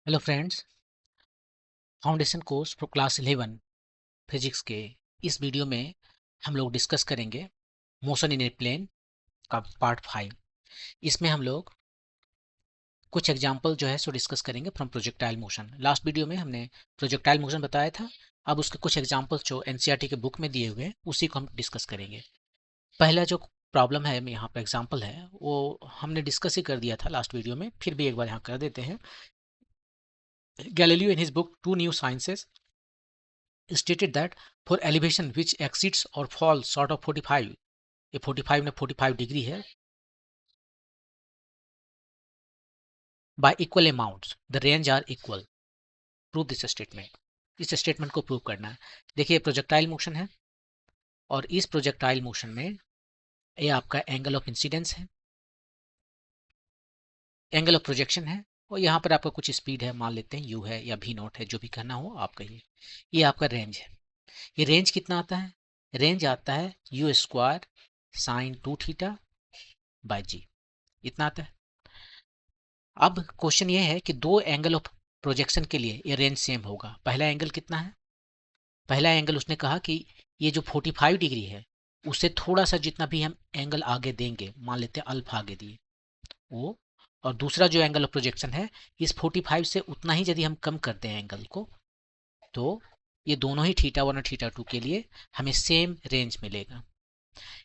Hello friends, foundation course for class 11 physics के इस video में हम लोग डिस्कस करेंगे मोशन इन ए प्लेन का पार्ट 5। इसमें हम लोग कुछ एग्जांपल जो है सो डिस्कस करेंगे from projectile motion. Last video में हमने प्रोजेक्टाइल मोशन बताया था। अब उसके कुछ एग्जांपल्स जो एनसीईआरटी के बुक में दिए हुए हैं उसी को हम डिस्कस करेंगे। पहला जो प्रॉब्लम है यहाँ पे एग्जाम्पल है वो हमने डिस्कस ही कर दिया था लास्ट वीडियो में, फिर भी एक बार यहाँ कर देते हैं। Galileo in his book two new sciences stated that for elevation which exceeds or falls short of 45, ये 45 ने 45 डिग्री है, by equal amounts the range are equal, prove this statement। इस स्टेटमेंट को प्रूव करना है। देखिए प्रोजेक्टाइल मोशन है और इस प्रोजेक्टाइल मोशन में ये आपका एंगल ऑफ इंसिडेंस है, एंगल ऑफ प्रोजेक्शन है, और यहाँ पर आपका कुछ स्पीड है, मान लेते हैं u है या v नॉट है, जो भी कहना हो आप कहिए। ये आपका रेंज है। ये रेंज कितना आता है? रेंज आता है u square sine 2 theta by g, इतना आता है। अब क्वेश्चन ये है कि दो एंगल ऑफ प्रोजेक्शन के लिए ये रेंज सेम होगा। पहला एंगल कितना है? पहला एंगल उसने कहा कि ये जो 45 डिग्री है उससे थोड़ा सा जितना भी हम एंगल आगे देंगे, मान लेते हैं अल्फा आगे दिए वो, और दूसरा जो एंगल ऑफ प्रोजेक्शन है इस 45 से उतना ही यदि हम कम करते हैं एंगल को, तो ये दोनों ही थीटा 1 और थीटा 2 के लिए हमें सेम रेंज मिलेगा।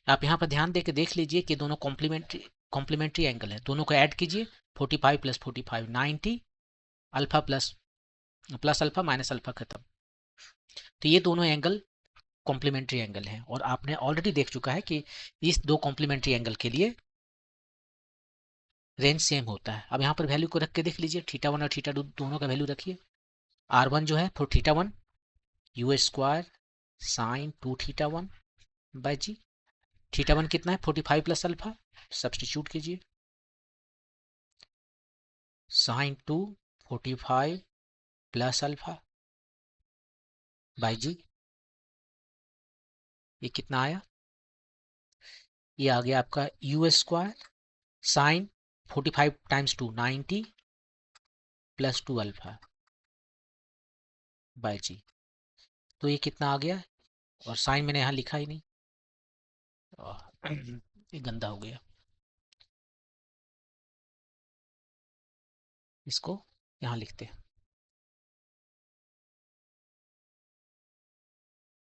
आप यहाँ पर ध्यान देकर देख लीजिए कि दोनों कॉम्प्लीमेंट्री एंगल है, दोनों को ऐड कीजिए। 45 plus 45 90, alpha plus plus alpha minus alpha खत्म। तो ये दोनों एंगल कॉम्प्लीमेंट्री एंगल हैं और आपने ऑलरेडी देख चुका है कि इस दो कॉम्प्लीमेंट्री एंगल के लिए रेंज सेम होता है। अब यहाँ पर वैल्यू को रख के देख लीजिए, थीटा 1 और थीटा 2 दोनों का वैल्यू रखिए। R1 जो है for theta 1 u square sine 2 theta 1 by g. Theta 1 कितना है? 45 प्लस अल्फा, सब्सटीट्यूट कीजिए। Sine 2 45 plus alpha by g, ये कितना आया? ये आ गया आपका u square sine 45 times 2 90 plus 2 alpha by g. तो ये कितना आ गया? और साइन मैंने यहाँ लिखा ही नहीं, ये गंदा हो गया। इसको यहाँ लिखते हैं,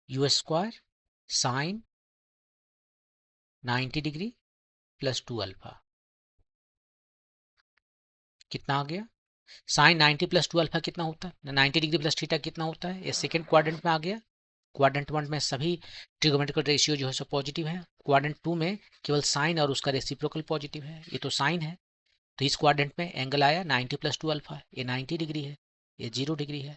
u square sign 90 degree plus 2 alpha, कितना आ गया? साइन 90 प्लस 2 अल्फा कितना होता है? 90 डिग्री प्लस थीटा कितना होता है? ये सेकंड क्वाड्रेंट में आ गया। क्वाड्रेंट 1 में सभी ट्रिगोनोमेट्रिकल रेशियो जो है सो पॉजिटिव है। क्वाड्रेंट 2 में केवल साइन और उसका रेसिप्रोकल पॉजिटिव है। ये तो साइन है, तो इस क्वाड्रेंट में एंगल आया 90 प्लस 2 अल्फा, ये 90 डिग्री है, ये 0 डिग्री है,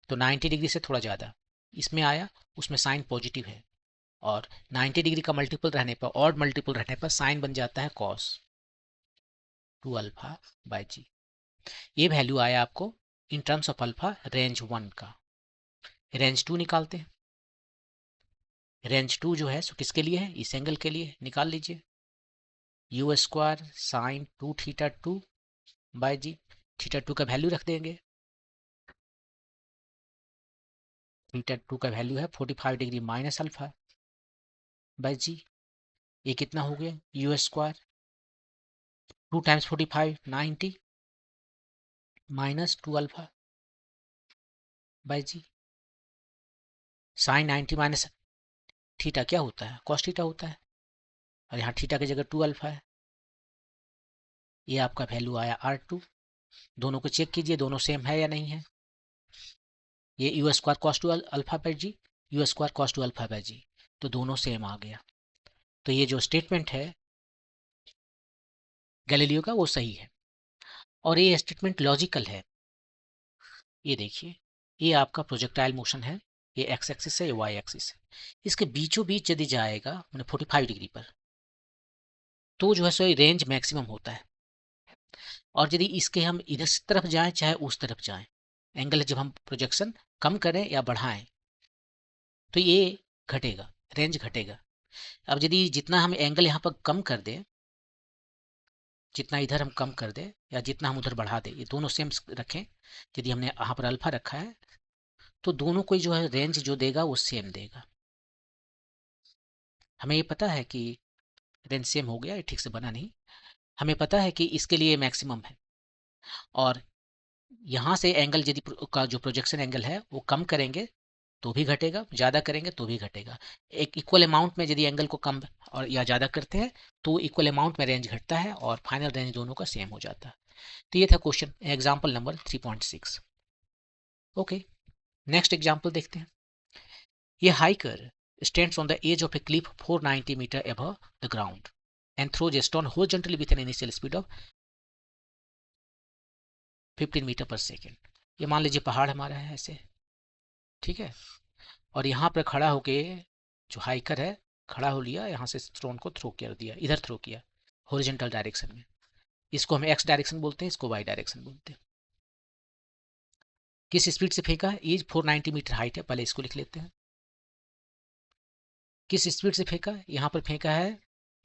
तो 90 डिग्री से थोड़ा ज़्यादा इसमें आया, उसमें साइन पॉजिटिव है, और 90 डिग्री का मल्टीपल रहने पर, ऑड मल्टीपल रहने पर साइन बन जाता है कॉस 2 अल्फा बाय जी। ये वैल्यू आया आपको in terms of alpha range 1 का। रेंज 2 निकालते हैं। रेंज 2 जो है सो किसके लिए है? इस एंगल के लिए। निकाल लीजिए, u square sine 2 theta 2 by g. Theta 2 का वैल्यू रख देंगे, थीटा 2 का वैल्यू है 45 degree minus alpha by g. ये कितना हो गया? u square 2 times 45 90 minus 2 alpha by g. Sine 90 minus theta क्या होता है? कॉस थीटा होता है, और यहाँ थीटा की जगह 2 अल्फा है। ये आपका वैल्यू आया R2। दोनों को चेक कीजिए, दोनों सेम है या नहीं है। ये u square cos 2 alpha by g, u square cos 2 alpha by g, तो दोनों सेम आ गया। तो ये जो स्टेटमेंट है गैलीलियो का वो सही है, और ये स्टेटमेंट लॉजिकल है। ये देखिए, ये आपका प्रोजेक्टाइल मोशन है, ये एक्स एक्सिस है, ये वाई एक्सिस है। इसके बीचों बीच यदि जाएगा मैंने 45 डिग्री पर, तो जो है सो रेंज मैक्सिमम होता है। और यदि इसके हम इधर तरफ जाएं चाहे उस तरफ जाएं, एंगल जब हम प्रोजेक्शन कम करें या बढ़ाएं तो ये घटेगा, रेंज घटेगा। अब यदि जितना हम एंगल यहाँ पर कम कर दें, जितना इधर हम कम कर दें या जितना हम उधर बढ़ा दें, ये दोनों सेम रखें। यदि हमने यहाँ पर अल्फा रखा है तो दोनों को जो है रेंज जो देगा वो सेम देगा। हमें ये पता है कि रेंज सेम हो गया, ये ठीक से बना नहीं। हमें पता है कि इसके लिए मैक्सिमम है, और यहाँ से एंगल यदि का जो प्रोजेक्शन एंगल है वो कम करेंगे तो भी घटेगा, ज़्यादा करेंगे तो भी घटेगा। एक इक्वल अमाउंट में यदि एंगल को कम और या ज़्यादा करते हैं तो इक्वल अमाउंट में रेंज घटता है और फाइनल रेंज दोनों का सेम हो जाता है। तो ये था question example number 3.6। Okay, next example देखते हैं। ये hiker stands on the edge of a cliff 490 meter above the ground and throws a stone horizontally with an initial speed of 15 metre per second. ये मान लीजिए पहाड़ हमारा है ऐसे, ठीक है, और यहाँ पर खड़ा होके जो हाइकर है खड़ा हो लिया, यहाँ से स्टोन को थ्रो कर दिया, इधर थ्रो किया हॉरिजॉन्टल डायरेक्शन में। इसको हम एक्स डायरेक्शन बोलते हैं, इसको वाई डायरेक्शन बोलते हैं। किस स्पीड से फेंका है? ये 490 मीटर हाइट है, पहले इसको लिख लेते हैं। किस स्पीड से फेंका? यहाँ पर फेंका है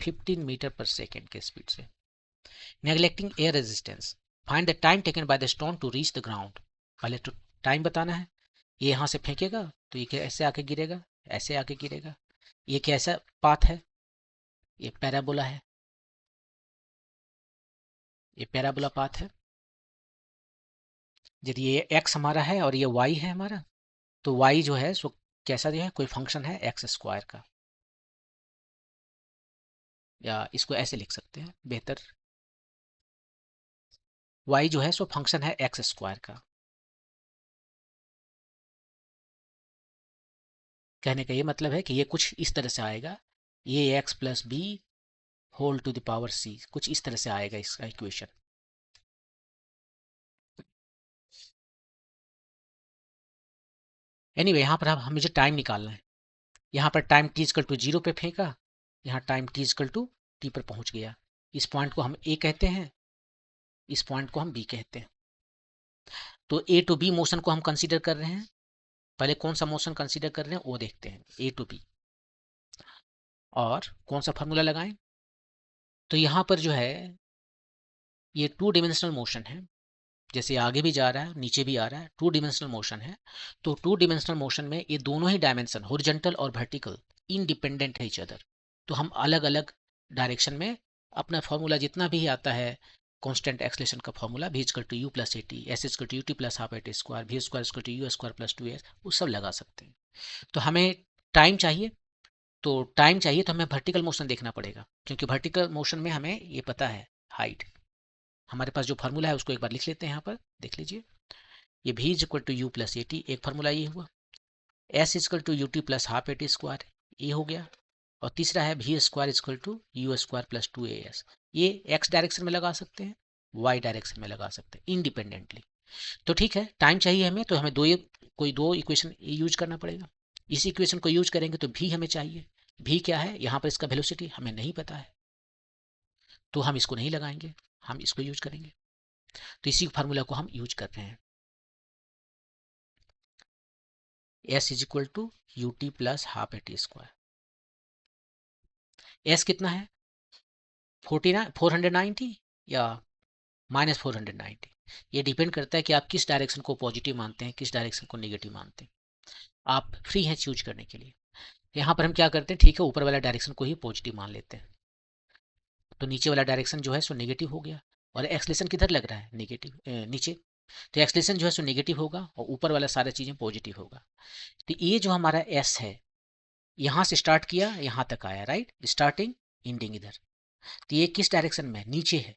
15 मीटर पर सेकेंड के स्पीड से। Neglecting air resistance, find the time taken by the stone to reach the ground. पहले तो टाइम बताना है। ये यहाँ से फेंकेगा तो ये ऐसे आके गिरेगा, ऐसे आके गिरेगा। ये कैसा पाथ है? ये पैराबोला है, ये पैराबोला पाथ है। यदि ये एक्स हमारा है और ये वाई है हमारा, तो वाई जो है सो कैसा जो है, कोई फंक्शन है एक्स स्क्वायर का, या इसको ऐसे लिख सकते हैं बेहतर, वाई जो है सो फंक्शन है एक्स स्क्वायर का। कहने का ये मतलब है कि ये कुछ इस तरह से आएगा, ये x plus b whole to the power c, कुछ इस तरह से आएगा इसका इक्वेशन। एनीवे यहाँ पर हमें जो टाइम निकालना है, यहाँ पर टाइम टी इक्वल टू 0 पे फेंका, यहाँ time t equal to t पर पहुंच गया। इस पॉइंट को हम ए कहते हैं, इस पॉइंट को हम बी कहते हैं। तो ए टू बी मोशन को हम कंसीडर कर रहे हैं। पहले कौन सा मोशन कंसीडर कर रहे हैं वो देखते हैं, ए टू बी। और कौन सा फार्मूला लगाएं? तो यहाँ पर जो है ये 2 डिमेंशनल मोशन है, जैसे आगे भी जा रहा है नीचे भी आ रहा है, 2 डिमेंशनल मोशन है। तो 2 डिमेंशनल मोशन में ये दोनों ही डायमेंशन हॉरिजॉन्टल और वर्टिकल इनडिपेंडेंट है ईच अदर। तो हम अलग अलग डायरेक्शन में अपना फॉर्मूला जितना भी आता है, कांस्टेंट एक्सलेशन का formula v equal to u plus a t, s equal to u t plus half a t square, v square equal to u square plus 2s, वो सब लगा सकते हैं। तो हमें टाइम चाहिए, तो टाइम चाहिए तो हमें वर्टिकल मोशन देखना पड़ेगा, क्योंकि वर्टिकल मोशन में हमें ये पता है हाइट। हमारे पास जो फार्मूला है उसको एक बार लिख लेते हैं, यहाँ पर देख लीजिए। ये v is equal to u plus a t, एक फार्मूला ये हुआ। s is equal to u t plus half a t square, ये हो गया। और तीसरा है v square is equal to u square plus 2as। ये x डायरेक्शन में लगा सकते हैं, y डायरेक्शन में लगा सकते हैं इंडिपेंडेंटली। तो ठीक है, टाइम चाहिए हमें, तो हमें कोई दो इक्वेशन यूज करना पड़ेगा। इस इक्वेशन को यूज करेंगे तो v हमें चाहिए। v क्या है? यहाँ पर इसका वेलोसिटी हमें नहीं पता है, तो हम इसको नहीं लगाएंगे, हम इसको यूज करेंगे। तो इसी फार्मूला को हम यूज कर रहे हैं। s is equal to u t plus half a t square. s कितना है? 490 या -490? ये डिपेंड करता है कि आप किस डायरेक्शन को पॉजिटिव मानते हैं, किस डायरेक्शन को नेगेटिव मानते हैं। आप फ्री हैं चूज करने के लिए। यहाँ पर हम क्या करते हैं, ठीक है, ऊपर वाला डायरेक्शन को ही पॉजिटिव मान लेते हैं, तो नीचे वाला डायरेक्शन जो है सो नेगेटिव हो गया। और एक्सलेशन किधर लग रहा है? नेगेटिव, नीचे। तो एक्सलेशन जो है सो नेगेटिव होगा और ऊपर वाला सारा चीज़ें पॉजिटिव होगा। तो ये जो हमारा एस है, यहाँ से स्टार्ट किया यहाँ तक आया, राइट, स्टार्टिंग एंडिंग इधर। तो ये किस डायरेक्शन में? नीचे है।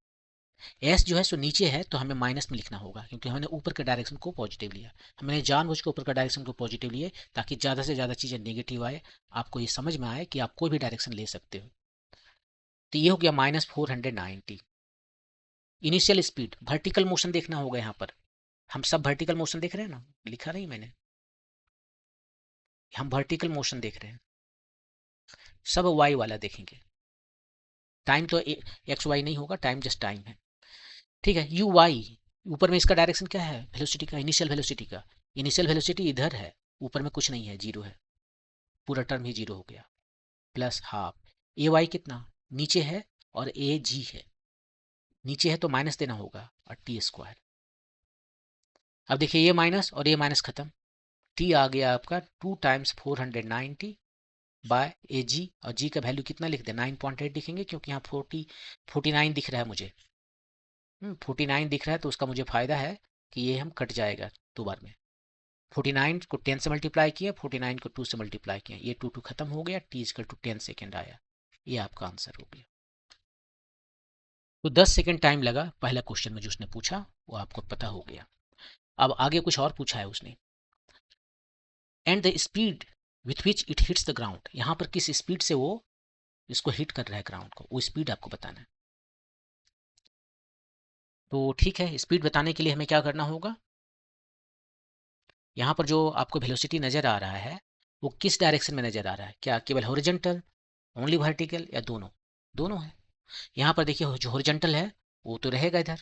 एस जो है सो नीचे है, तो हमें माइनस में लिखना होगा, क्योंकि हमने ऊपर के डायरेक्शन को पॉजिटिव लिया। हमने जानबूझ के ऊपर का डायरेक्शन को पॉजिटिव लिए ताकि ज़्यादा से ज़्यादा चीज़ें नेगेटिव आए, आपको ये समझ में आए कि आप कोई भी डायरेक्शन ले सकते हो। तो ये हो गया -490। इनिशियल स्पीड, वर्टिकल मोशन देखना होगा यहाँ पर। हम सब वर्टिकल मोशन देख रहे हैं ना, लिखा नहीं मैंने, हम वर्टिकल मोशन देख रहे हैं, सब वाई वाला देखेंगे। टाइम तो एक्स वाई नहीं होगा, टाइम जस्ट टाइम है, ठीक है। यू वाई, ऊपर में इसका डायरेक्शन क्या है? वेलोसिटी का, इनिशियल वेलोसिटी का। इनिशियल वेलोसिटी इधर है, ऊपर में कुछ नहीं है, जीरो है, पूरा टर्म ही जीरो हो गया, प्लस हाफ। ए वाई कितना? नीचे है और ए जी है, नीचे है तो माइनस देना होगा, और टी स्क्वायर। अब देखिए ये माइनस और ये माइनस खत्म, टी आ गया आपका 2 टाइम्स 490 बाय ए जी, और जी का वैल्यू कितना लिख दे, 9.8 लिखेंगे, क्योंकि यहाँ 49 दिख रहा है मुझे। 49 दिख रहा है तो उसका मुझे फायदा है कि ये हम कट जाएगा 2 बार में। 49 को 10 से मल्टीप्लाई किया, 49 को 2 से मल्टीप्लाई किया, ये 2 खत्म हो गया, टी इक्वल टू 10 सेकेंड आया। ये आपका आंसर हो गया। तो 10 सेकेंड टाइम लगा पहला क्वेश्चन में जो उसने पूछा, वो आपको पता हो गया। अब आगे कुछ और पूछा है उसने, and the speed with which it hits the ground, यहाँ पर किस स्पीड से वो इसको हिट कर रहा है ग्राउंड को, वो स्पीड आपको बताना है। तो ठीक है, स्पीड बताने के लिए हमें क्या करना होगा, यहाँ पर जो आपको वेलोसिटी नज़र आ रहा है वो किस डायरेक्शन में नज़र आ रहा है, क्या केवल हॉरिजॉन्टल, ओनली वर्टिकल, या दोनों? दोनों है। यहाँ पर देखिए जो हॉरिजॉन्टल है वो तो रहेगा इधर,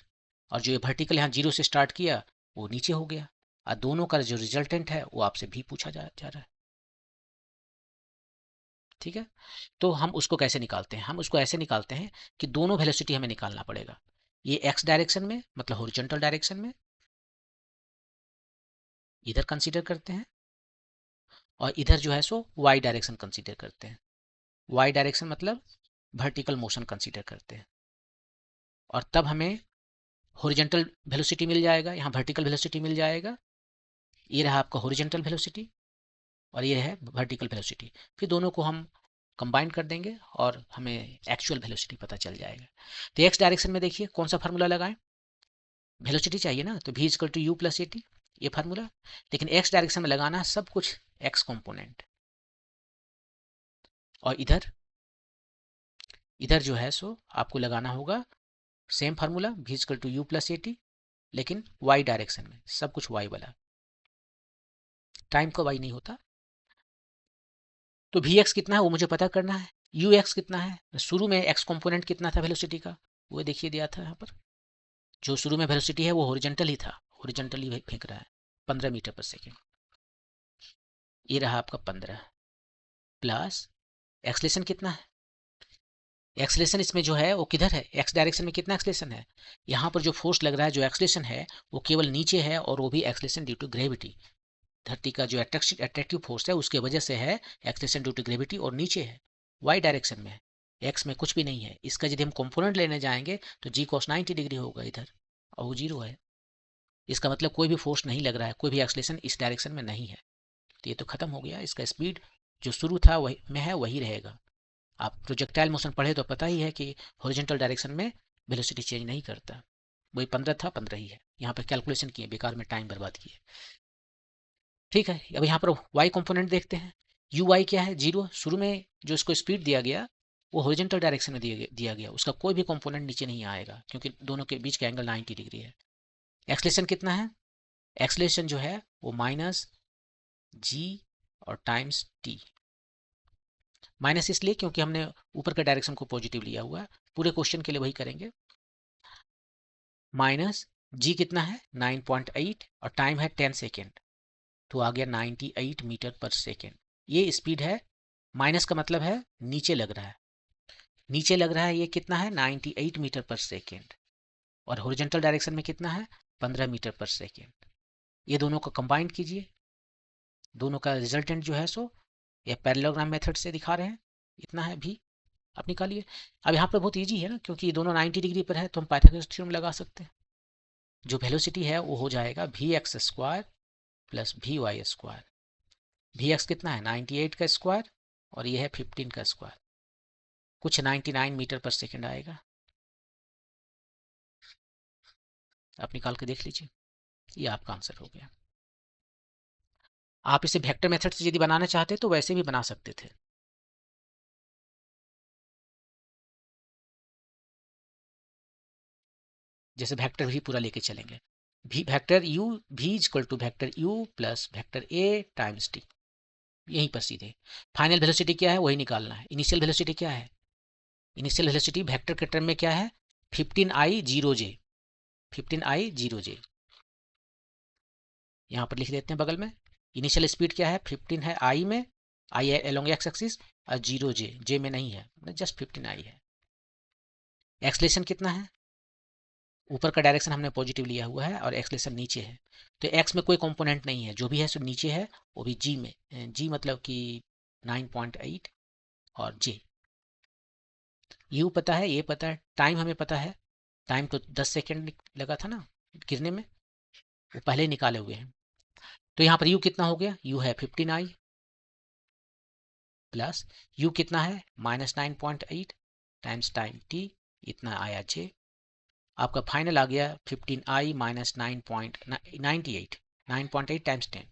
और जो ये वर्टिकल यहाँ 0 से स्टार्ट किया वो नीचे हो गया, और दोनों का जो रिजल्टेंट है वो आपसे भी पूछा जा रहा है। ठीक है, तो हम उसको कैसे निकालते हैं, हम उसको ऐसे निकालते हैं कि दोनों वेलोसिटी हमें निकालना पड़ेगा। ये एक्स डायरेक्शन में, मतलब हॉरिजॉन्टल डायरेक्शन में इधर कंसीडर करते हैं, और इधर जो है सो वाई डायरेक्शन कंसीडर करते हैं। वाई डायरेक्शन मतलब वर्टिकल मोशन कंसीडर करते हैं, और तब हमें हॉरिजॉन्टल वेलोसिटी मिल जाएगा, यहाँ वर्टिकल वेलोसिटी मिल जाएगा। ये रहा आपका हॉरिजॉन्टल वेलोसिटी, और ये है वर्टिकल वेलोसिटी। फिर दोनों को हम कंबाइन कर देंगे और हमें एक्चुअल वेलोसिटी पता चल जाएगा। तो एक्स डायरेक्शन में देखिए कौन सा फार्मूला लगाएं, वेलोसिटी चाहिए ना, तो v equal to u plus a t, ये फार्मूला। लेकिन एक्स डायरेक्शन में लगाना है सब कुछ एक्स कंपोनेंट, और इधर इधर जो है सो आपको लगाना होगा same formula, v equal to u plus a t, लेकिन वाई डायरेक्शन में सब कुछ वाई वाला, टाइम का वाई नहीं होता। तो वी एक्स कितना है वो मुझे पता करना है, यू एक्स कितना है, शुरू में एक्स कंपोनेंट कितना था वेलोसिटी का, वो देखिए दिया था यहाँ पर। जो शुरू में वेलोसिटी है वो हॉरिजॉन्टल ही था, हॉरिजॉन्टल ही फेंक रहा है, 15 मीटर पर सेकेंड। ये रहा आपका 15, प्लस एक्सलेशन कितना है, एक्सलेशन इसमें जो है वो किधर है, एक्स डायरेक्शन में कितना एक्सलेशन है, यहाँ पर जो फोर्स लग रहा है, जो एक्सलेशन है वो केवल नीचे है, और वो भी एक्सलेशन ड्यू टू ग्रेविटी। धरती का जो अट्रैक्टिव फोर्स है उसके वजह से है एक्सलेशन ड्यू टू ग्रेविटी, और नीचे है, वाई डायरेक्शन में है, एक्स में कुछ भी नहीं है। इसका यदि हम कंपोनेंट लेने जाएंगे तो जी कॉस 90 डिग्री होगा इधर, और वो 0 है। इसका मतलब कोई भी फोर्स नहीं लग रहा है, कोई भी एक्सलेशन इस डायरेक्शन में नहीं है। तो ये तो खत्म हो गया, इसका स्पीड जो शुरू था वही में है वही रहेगा। आप प्रोजेक्टाइल मोशन पढ़े तो पता ही है कि हॉरिजॉन्टल डायरेक्शन में वेलोसिटी चेंज नहीं करता, वही 15 था 15 ही है। यहाँ पे कैलकुलेशन किए, बेकार में टाइम बर्बाद किए। ठीक है, अब यहाँ पर वाई कंपोनेंट देखते हैं। यू वाई क्या है, 0। शुरू में जो इसको स्पीड दिया गया वो हॉरिजॉन्टल डायरेक्शन में दिया गया, उसका कोई भी कंपोनेंट नीचे नहीं आएगा, क्योंकि दोनों के बीच का एंगल 90 डिग्री है। एक्सलेशन कितना है, एक्सलेशन जो है वो माइनस जी और टाइम्स टी, माइनस इसलिए क्योंकि हमने ऊपर के डायरेक्शन को पॉजिटिव लिया हुआ है। पूरे क्वेश्चन के लिए वही करेंगे। माइनस जी कितना है 9.8, और टाइम है 10 सेकेंड, तो आ गया 98 मीटर पर सेकेंड। ये स्पीड है, माइनस का मतलब है नीचे लग रहा है, नीचे लग रहा है, ये कितना है 98 मीटर पर सेकेंड, और हॉरिजॉन्टल डायरेक्शन में कितना है 15 मीटर पर सेकेंड। ये दोनों को कंबाइन कीजिए, दोनों का रिजल्टेंट जो है सो ये पैरेललोग्राम मेथड से दिखा रहे हैं, इतना है भी, आप निकालिए। अब यहाँ पर बहुत इजी है ना, क्योंकि ये दोनों 90 डिग्री पर है, तो हम पाइथागोरस थ्योरम लगा सकते हैं। जो वेलोसिटी है वो हो जाएगा v x square plus v y square. V x कितना है 98 का स्क्वायर, और ये है 15 का स्क्वायर, कुछ 99 मीटर पर सेकेंड आएगा। आप निकाल के देख लीजिए, ये आपका आंसर हो गया। आप इसे वेक्टर मेथड से यदि बनाना चाहते तो वैसे भी बना सकते थे। जैसे वेक्टर भी पूरा लेके चलेंगे, भी वेक्टर यू, भी equal to vector u plus vector a times t, यहीं पर सीधे फाइनल वेलोसिटी क्या है वही निकालना है। इनिशियल वेलोसिटी क्या है, इनिशियल वेलोसिटी वेक्टर के टर्म में क्या है 15i0j, 15i0j, यहाँ पर लिख देते हैं बगल में। इनिशियल स्पीड क्या है 15 है आई में, आई है एलोंग एक्स एक्सिस, और 0j, जे में नहीं है, जस्ट 15i है। एक्सलेशन कितना है ऊपर का डायरेक्शन हमने पॉजिटिव लिया हुआ है और एक्सलेशन नीचे है, तो एक्स में कोई कंपोनेंट नहीं है, जो भी है सो नीचे है, वो भी जी में। जी मतलब कि 9.8 और जे। यू पता है, ये पता है, टाइम हमें पता है, टाइम तो 10 सेकेंड लगा था ना गिरने में, वो पहले ही निकाले हुए हैं। तो यहाँ पर यू कितना हो गया, यू है 15i प्लस यू कितना है -9.8 टाइम्स टाइम टी, इतना आया जे। आपका फाइनल आ गया 15i माइनस 9.98, 9.8 टाइम्स 10।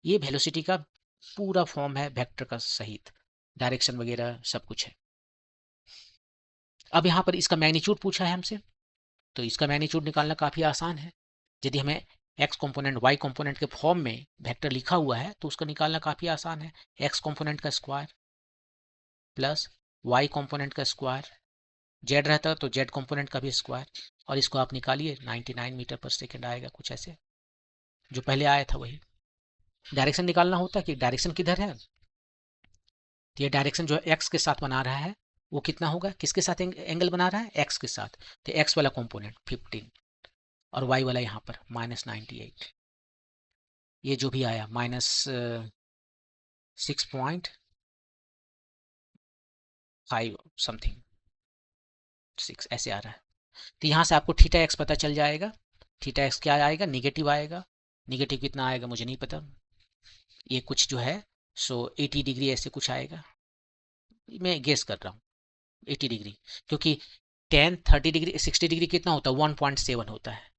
ये वेलोसिटी का पूरा फॉर्म है वेक्टर का सहित, डायरेक्शन वगैरह सब कुछ है। अब यहाँ पर इसका मैग्नीट्यूड पूछा है हमसे, तो इसका मैग्नीट्यूड निकालना काफ़ी आसान है। यदि हमें एक्स कंपोनेंट वाई कंपोनेंट के फॉर्म में वेक्टर लिखा हुआ है तो उसका निकालना काफ़ी आसान है। एक्स कंपोनेंट का स्क्वायर प्लस वाई कंपोनेंट का स्क्वायर, जेड रहता तो जेड कंपोनेंट का भी स्क्वायर, और इसको आप निकालिए 99 मीटर पर सेकेंड आएगा, कुछ ऐसे जो पहले आया था वही। डायरेक्शन निकालना होता कि डायरेक्शन किधर है, तो ये डायरेक्शन जो एक्स के साथ बना रहा है वो कितना होगा, किसके साथ एंगल बना रहा है, एक्स के साथ, तो एक्स वाला कंपोनेंट 15 और वाई वाला यहाँ पर -98, ये जो भी आया -6.5 समथिंग 6 ऐसे आ रहा है। तो यहाँ से आपको थीटा एक्स पता चल जाएगा। थीटा एक्स क्या आएगा, निगेटिव आएगा। निगेटिव कितना आएगा मुझे नहीं पता, ये कुछ जो है सो 80 डिग्री ऐसे कुछ आएगा, मैं गेस कर रहा हूँ 80 डिग्री, क्योंकि 10 30 डिग्री 60 डिग्री कितना होता है 1.7 होता है,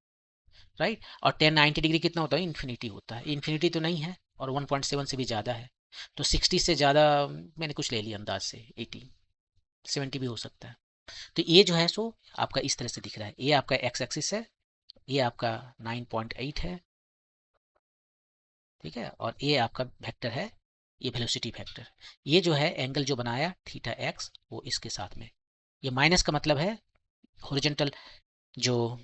राइट। और 10 90 डिग्री कितना होता है, इन्फिनिटी होता है। इन्फिनिटी तो नहीं है और 1.7 से भी ज़्यादा है, तो 60 से ज़्यादा मैंने कुछ ले लिया अंदाज से, 80 70 भी हो सकता है। तो ये जो है सो आपका इस तरह से दिख रहा है, ये आपका एक्स एक्सिस है, ये आपका 9.8 है, ठीक है, और ये आपका वेक्टर है, ये वेलोसिटी वेक्टर। ये जो है एंगल जो बनाया थीटा एक्स वो इसके साथ में, ये माइनस का मतलब है हॉरिजॉन्टल जो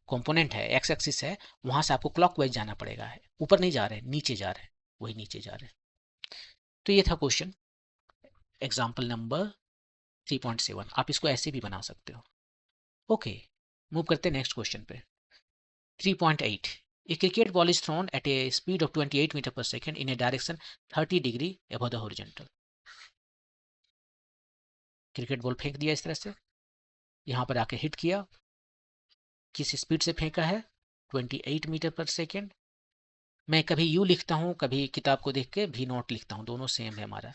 कंपोनेंट है एक्स एक्सिस है, वहां से आपको क्लॉकवाइज जाना पड़ेगा, है ऊपर नहीं जा रहे नीचे जा रहे हैं, वही नीचे जा रहे हैं। तो ये था क्वेश्चन एग्जाम्पल नंबर 3.7। आप इसको ऐसे भी बना सकते हो। ओके, मूव करते हैं नेक्स्ट क्वेश्चन पे। 3.8, a cricket ball is thrown at a speed of 28 meter per second in a direction 30 degree above the horizontal। Cricket ball फेंक दिया इस तरह से, यहाँ पर आके हिट किया, किस स्पीड से फेंका है 28 मीटर पर सेकेंड। मैं कभी यू लिखता हूँ, कभी किताब को देख के भी नोट लिखता हूँ, दोनों सेम है हमारा।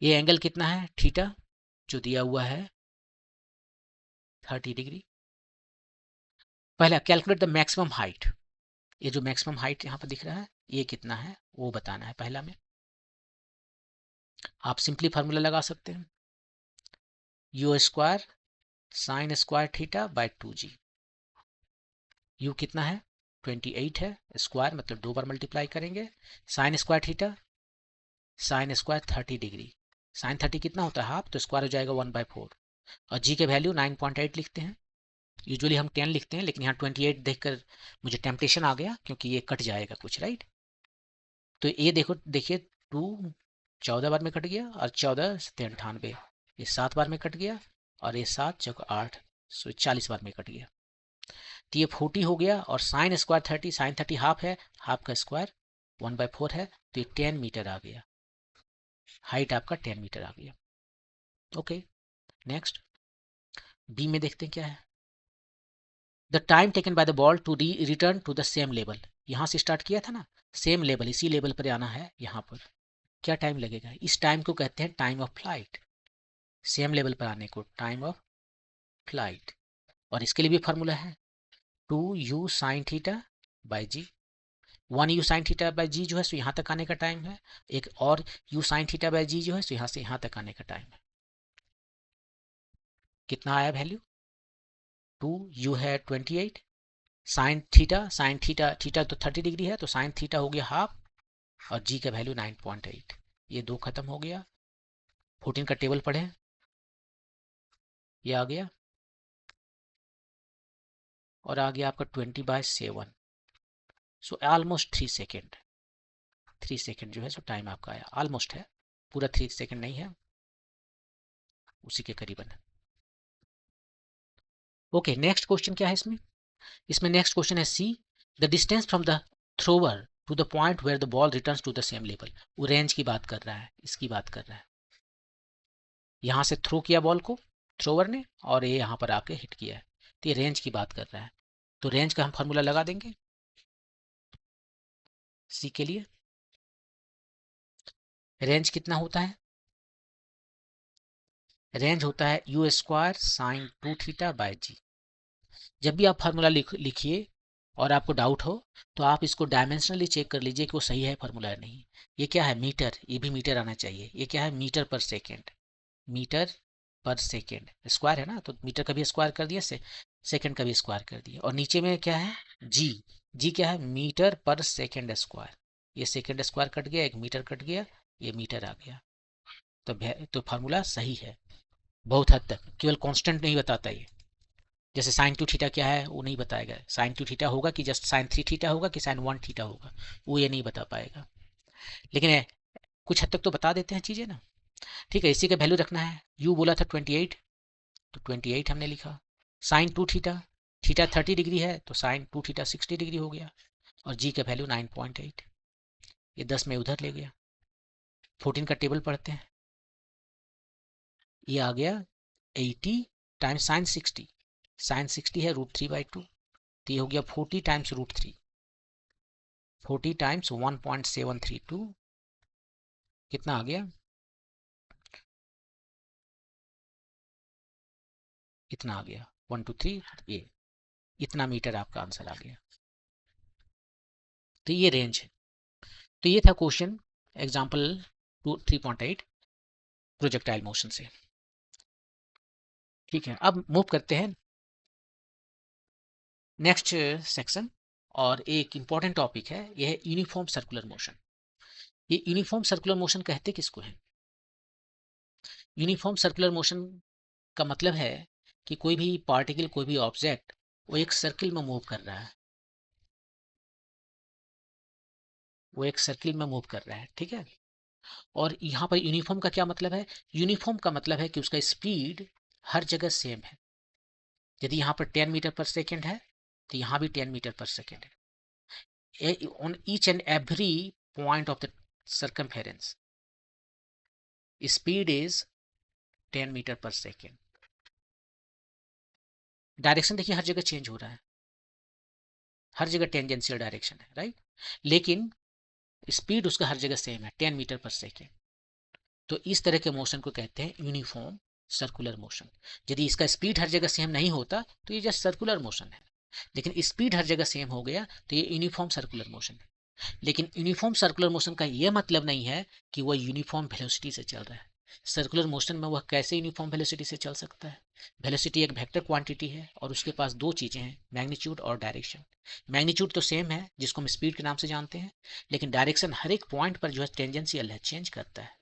ये एंगल कितना है थीटा, जो दिया हुआ है 30 डिग्री। पहला कैलकुलेट द मैक्सिमम हाइट, ये जो मैक्सिमम हाइट यहाँ पर दिख रहा है ये कितना है वो बताना है पहला में। आप सिंपली फार्मूला लगा सकते हैं, u square sine square theta by 2g। U कितना है 28 है, स्क्वायर मतलब 2 बार मल्टीप्लाई करेंगे, sine square theta sine square 30 degree, sine 30 कितना होता है हाफ, तो स्क्वायर हो जाएगा 1/4, और जी के वैल्यू 9.8 लिखते हैं। यूजुअली हम 10 लिखते हैं, लेकिन यहाँ 28 देखकर मुझे टेम्पटेशन आ गया क्योंकि ये कट जाएगा कुछ, राइट। तो ये देखो, देखिए 2 14 बार में कट गया और 14 7 98, ये 7 बार में कट गया, और ये 7 चौक 8 सो 40 बार में कट गया, तो ये 40 हो गया। और साइन स्क्वायर 30, साइन 30 हाफ है, हाफ का स्क्वायर 1/4 है, तो ये 10 मीटर आ गया, हाइट आपका 10 मीटर आ गया। ओके, नेक्स्ट बी में देखते हैं क्या है। The time taken by the ball to return to the same level, यहाँ से स्टार्ट किया था ना, सेम लेवल, इसी लेवल पर आना है यहाँ पर, क्या टाइम लगेगा, इस टाइम को कहते हैं time of flight, same level पर आने को टाइम ऑफ फ्लाइट। और इसके लिए भी फार्मूला है 2u sine theta by g, 1u sine theta by g जो है सो यहाँ तक आने का टाइम है, एक और u sine theta by g जो है सो यहाँ से यहाँ तक आने का टाइम है। कितना आया वैल्यू, 2u है 28, साइन थीटा, थीटा तो 30 डिग्री है, तो साइन थीटा हो गया हाफ, और जी का वैल्यू 9.8, ये दो खत्म हो गया। 14 का टेबल पढ़े, ये आ गया, और आ गया आपका 20/7, सो ऑलमोस्ट 3 सेकेंड, 3 सेकेंड जो है सो टाइम आपका आया, ऑलमोस्ट है, पूरा 3 सेकेंड नहीं है, उसी के करीबन। ओके, नेक्स्ट क्वेश्चन क्या है इसमें? इसमें नेक्स्ट क्वेश्चन है c, the distance from the thrower to the point where the ball returns to the same level. वो रेंज की बात कर रहा है, इसकी बात कर रहा है। यहाँ से थ्रो किया बॉल को थ्रोवर ने और ये यहाँ पर आके हिट किया है, तो ये रेंज की बात कर रहा है। तो रेंज का हम फार्मूला लगा देंगे सी के लिए। रेंज कितना होता है? रेंज होता है u square sine 2 theta by g. जब भी आप फार्मूला लिखिए और आपको डाउट हो तो आप इसको डायमेंशनली चेक कर लीजिए कि वो सही है फार्मूला या नहीं। ये क्या है? मीटर, ये भी मीटर आना चाहिए। ये क्या है? Metre per second, metre per second. Square है ना, तो मीटर का भी स्क्वायर कर दिया, सेकेंड का भी स्क्वायर कर दिया। और नीचे में क्या है? जी। जी क्या है? Metre per second square. ये सेकेंड स्क्वायर कट गया, एक मीटर कट गया, ये मीटर आ गया। तो फार्मूला सही है बहुत हद तक, केवल कांस्टेंट नहीं बताता ये। जैसे साइन 2 थीटा क्या है वो नहीं बताएगा, साइन 2 थीटा होगा कि जस्ट साइन 3 थीटा होगा कि साइन 1 थीटा होगा, वो ये नहीं बता पाएगा। लेकिन कुछ हद तक तो बता देते हैं चीज़ें ना। ठीक है, इसी का वैल्यू रखना है। यू बोला था 28, तो 28 हमने लिखा। साइन 2 थीटा, थीटा 30 डिग्री है तो साइन 2 थीटा 60 डिग्री हो गया। और जी का वैल्यू 9.8, ये 10 में उधर ले गया। 14 का टेबल पढ़ते हैं, ये आ गया 80 टाइम्स साइन 60। साइन 60 है √3/2, तो ये हो गया 40 टाइम्स √3। 40 टाइम्स 1.732 कितना आ गया? इतना आ गया 123, ये इतना मीटर आपका आंसर आ गया। तो ये रेंज है। तो ये था क्वेश्चन एग्जाम्पल 3.8 प्रोजेक्टाइल मोशन से। ठीक है, अब मूव करते हैं नेक्स्ट सेक्शन। और एक इंपॉर्टेंट टॉपिक है, यह है यूनिफॉर्म सर्कुलर मोशन। ये यूनिफॉर्म सर्कुलर मोशन कहते किसको है? यूनिफॉर्म सर्कुलर मोशन का मतलब है कि कोई भी पार्टिकल, कोई भी ऑब्जेक्ट वो एक सर्किल में मूव कर रहा है, वो एक सर्किल में मूव कर रहा है। ठीक है, और यहाँ पर यूनिफॉर्म का क्या मतलब है? यूनिफॉर्म का मतलब है कि उसका स्पीड हर जगह सेम है। यदि यहाँ पर 10 मीटर पर सेकेंड है तो यहाँ भी 10 मीटर पर सेकेंड है। On each and every point of the circumference speed is 10 metre per second. Direction देखिए हर जगह चेंज हो रहा है, हर जगह टेंजेंशियल डायरेक्शन है, राइट? लेकिन स्पीड उसका हर जगह सेम है, 10 मीटर पर सेकेंड। तो इस तरह के मोशन को कहते हैं यूनिफॉर्म सर्कुलर मोशन। यदि इसका स्पीड हर जगह सेम नहीं होता तो ये जस्ट सर्कुलर मोशन है, लेकिन स्पीड हर जगह सेम हो गया तो ये यूनिफॉर्म सर्कुलर मोशन है। लेकिन यूनिफॉर्म सर्कुलर मोशन का ये मतलब नहीं है कि वह यूनिफॉर्म वेलोसिटी से चल रहा है। सर्कुलर मोशन में वह कैसे यूनिफॉर्म वेलोसिटी से चल सकता है? वेलोसिटी एक वेक्टर क्वांटिटी है और उसके पास दो चीजें हैं, मैग्नीट्यूड और डायरेक्शन। मैग्नीट्यूड तो सेम है जिसको हम स्पीड के नाम से जानते हैं, लेकिन डायरेक्शन हर एक पॉइंट पर जो है टेंजेंशियल है, चेंज करता है।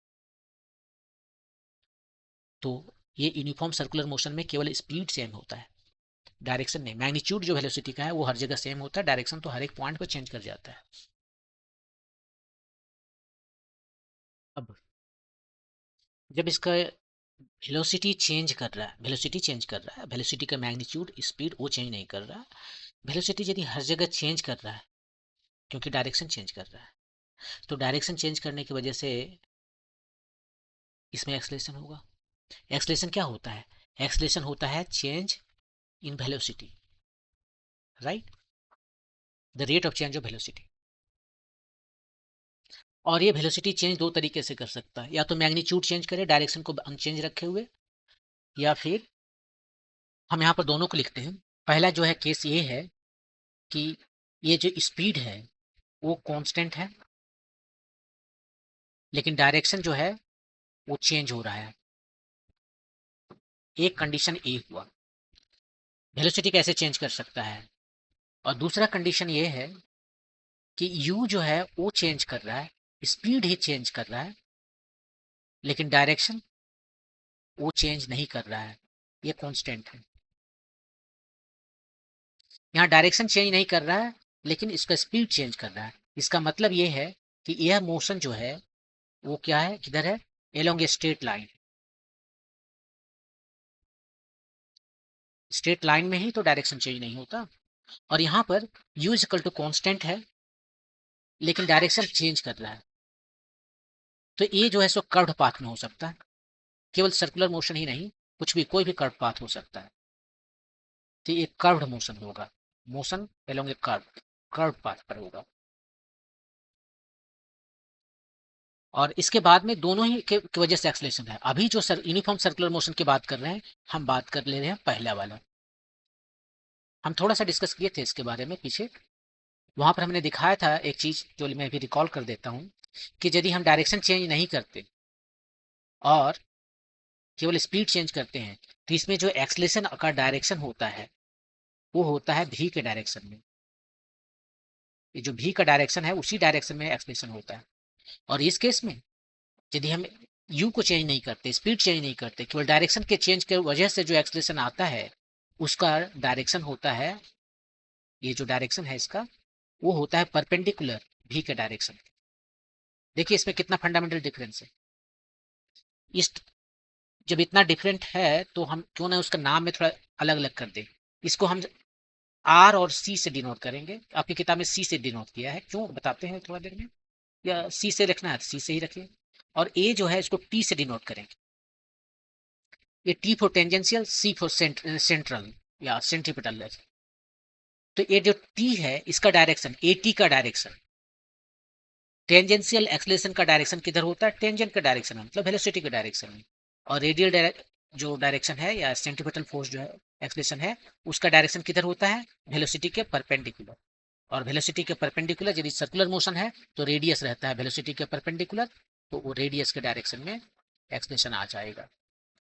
तो ये यूनिफॉर्म सर्कुलर मोशन में केवल स्पीड सेम होता है, डायरेक्शन नहीं। मैग्नीट्यूड जो वेलोसिटी का है वो हर जगह सेम होता है, डायरेक्शन तो हर एक पॉइंट पर चेंज कर जाता है। अब जब इसका वेलोसिटी चेंज कर रहा है, वेलोसिटी चेंज कर रहा है, वेलोसिटी का मैग्नीट्यूड स्पीड वो चेंज नहीं कर रहा। वेलोसिटी यदि हर जगह चेंज कर रहा है क्योंकि डायरेक्शन चेंज कर रहा है, तो डायरेक्शन चेंज करने की वजह से इसमें एक्सलेशन होगा। एक्सलेशन क्या होता है? एक्सलेशन होता है change in velocity, right? The rate of change of velocity. और ये वेलोसिटी चेंज दो तरीके से कर सकता है, या तो मैग्नीट्यूड चेंज करे डायरेक्शन को अनचेंज रखे हुए, या फिर हम यहाँ पर दोनों को लिखते हैं। पहला जो है केस ये है कि ये जो स्पीड है वो कांस्टेंट है, लेकिन डायरेक्शन जो है वो चेंज हो रहा है। एक कंडीशन ए हुआ, वेलोसिटी कैसे चेंज कर सकता है। और दूसरा कंडीशन ये है कि यू जो है वो चेंज कर रहा है, स्पीड ही चेंज कर रहा है, लेकिन डायरेक्शन वो चेंज नहीं कर रहा है, ये कांस्टेंट है। यहाँ डायरेक्शन चेंज नहीं कर रहा है लेकिन इसका स्पीड चेंज कर रहा है। इसका मतलब ये है कि यह मोशन जो है वो क्या है, किधर है? Along a straight line, straight line में ही तो डायरेक्शन चेंज नहीं होता। और यहाँ पर u is equal to constant है लेकिन डायरेक्शन चेंज कर रहा है, तो ये जो है सो कर्व्ड पाथ में हो सकता है। केवल सर्कुलर मोशन ही नहीं, कुछ भी, कोई भी कर्व पाथ हो सकता है। तो ये कर्व्ड मोशन होगा, motion along A curve path पर होगा। और इसके बाद में दोनों ही की वजह से एक्सलेशन है। अभी जो यूनिफॉर्म सर्कुलर मोशन की बात कर रहे हैं, हम बात कर ले रहे हैं पहला वाला। हम थोड़ा सा डिस्कस किए थे इसके बारे में पीछे। वहां पर हमने दिखाया था एक चीज जो मैं भी रिकॉल कर देता हूं, कि यदि हम डायरेक्शन चेंज नहीं करते और केवल स्पीड चेंज करते हैं, तो इसमें जो एक्सलेशन का डायरेक्शन होता है वो होता है भी के डायरेक्शन में। ये जो भी का डायरेक्शन है उसी डायरेक्शन में एक्सलेशन होता है। और इस केस में यदि हम यू को चेंज नहीं करते, स्पीड चेंज नहीं करते, केवल डायरेक्शन के चेंज के वजह से जो एक्सलेशन आता है उसका डायरेक्शन होता है, ये जो डायरेक्शन है इसका वो होता है परपेंडिकुलर भी के डायरेक्शन। देखिए इसमें कितना फंडामेंटल डिफरेंस है। इस जब इतना डिफरेंट है तो हम क्यों ना उसका नाम में थोड़ा अलग अलग कर दें। इसको हम आर और सी से डिनोट करेंगे। आपकी किताब में सी से डिनोट किया है, क्यों बताते हैं थोड़ा देर में। या सी से रखना है तो सी से ही रखिए। और ए जो है इसको टी से डिनोट करेंगे। ये t for tangential, c for central या सेंट्रीपिटल है। तो ये जो टी है इसका डायरेक्शन, ए टी का डायरेक्शन, टेंजेंशियल एक्सलेशन का डायरेक्शन किधर होता है, टेंजेंट का डायरेक्शन है, मतलब वेलोसिटी के डायरेक्शन में। और रेडियल जो डायरेक्शन है या सेंट्रीपिटल फोर्स जो है एक्सलेशन है, उसका डायरेक्शन किधर होता है, वेलोसिटी के परपेंडिकुलर। और वेलोसिटी के परपेंडिकुलर यदि सर्कुलर मोशन है तो रेडियस रहता है वेलोसिटी के परपेंडिकुलर, तो वो रेडियस के डायरेक्शन में एक्सलेशन आ जाएगा।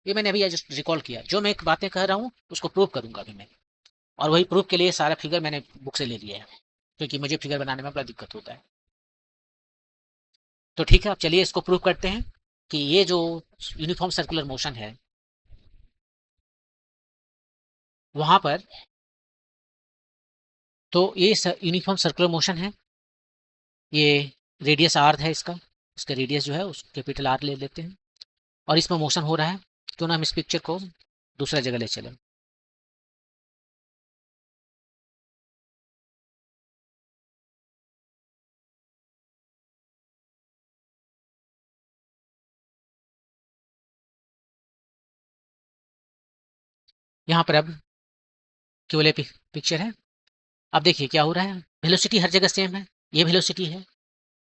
ये मैंने अभी जस्ट रिकॉल किया, जो मैं एक बातें कह रहा हूँ उसको प्रूव करूंगा अभी मैं। और वही प्रूफ के लिए सारा फिगर मैंने बुक से ले लिया है, क्योंकि मुझे फिगर बनाने में बड़ा दिक्कत होता है। तो ठीक है, अब चलिए इसको प्रूव करते हैं कि ये जो यूनिफॉर्म सर्कुलर मोशन है वहां पर, तो ये यूनिफॉर्म सर्कुलर मोशन है, ये रेडियस आर है इसका रेडियस जो है उस कैपिटल आर ले लेते हैं। और इसमें मोशन हो रहा है, क्यों ना हम इस पिक्चर को दूसरा जगह ले चलें। यहाँ पर अब केवल पिक्चर है। अब देखिए क्या हो रहा है, वेलोसिटी हर जगह सेम है, ये वेलोसिटी है,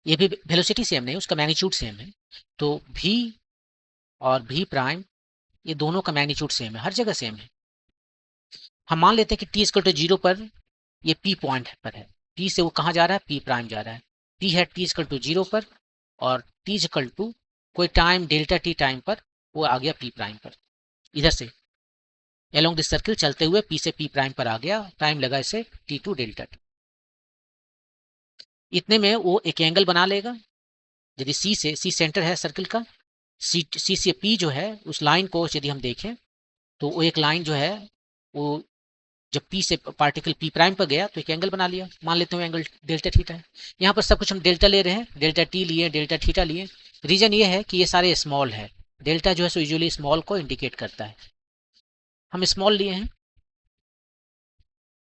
ये भी वेलोसिटी सेम नहीं, उसका मैग्नीट्यूड सेम है। तो v और v प्राइम ये दोनों का मैग्नीट्यूड सेम है, हर जगह सेम है। हम मान लेते हैं कि t इक्वल टू 0 पर ये p पॉइंट पर है, p से वो कहाँ जा रहा है, p प्राइम जा रहा है। p है t इक्वल टू 0 पर, और t इक्वल टू कोई टाइम डेल्टा t टाइम पर वो आ गया p प्राइम पर। इधर से एलोंग दिस सर्किल चलते हुए p से p प्राइम पर आ गया, टाइम लगा इसे t टू डेल्टा t। इतने में वो एक एंगल बना लेगा। यदि c सेंटर है सर्किल का, सी से p जो है उस लाइन को यदि हम देखें तो वो एक लाइन जो है वो जब p से पार्टिकल p प्राइम पर गया तो एक एंगल बना लिया, मान लेते हैं एंगल डेल्टा थीटा है। यहाँ पर सब कुछ हम डेल्टा ले रहे हैं, डेल्टा t लिए, डेल्टा थीटा लिए। रीजन ये है कि ये सारे स्मॉल है, डेल्टा जो है सो यूजुअली स्मॉल को इंडिकेट करता है, हम स्मॉल लिए हैं।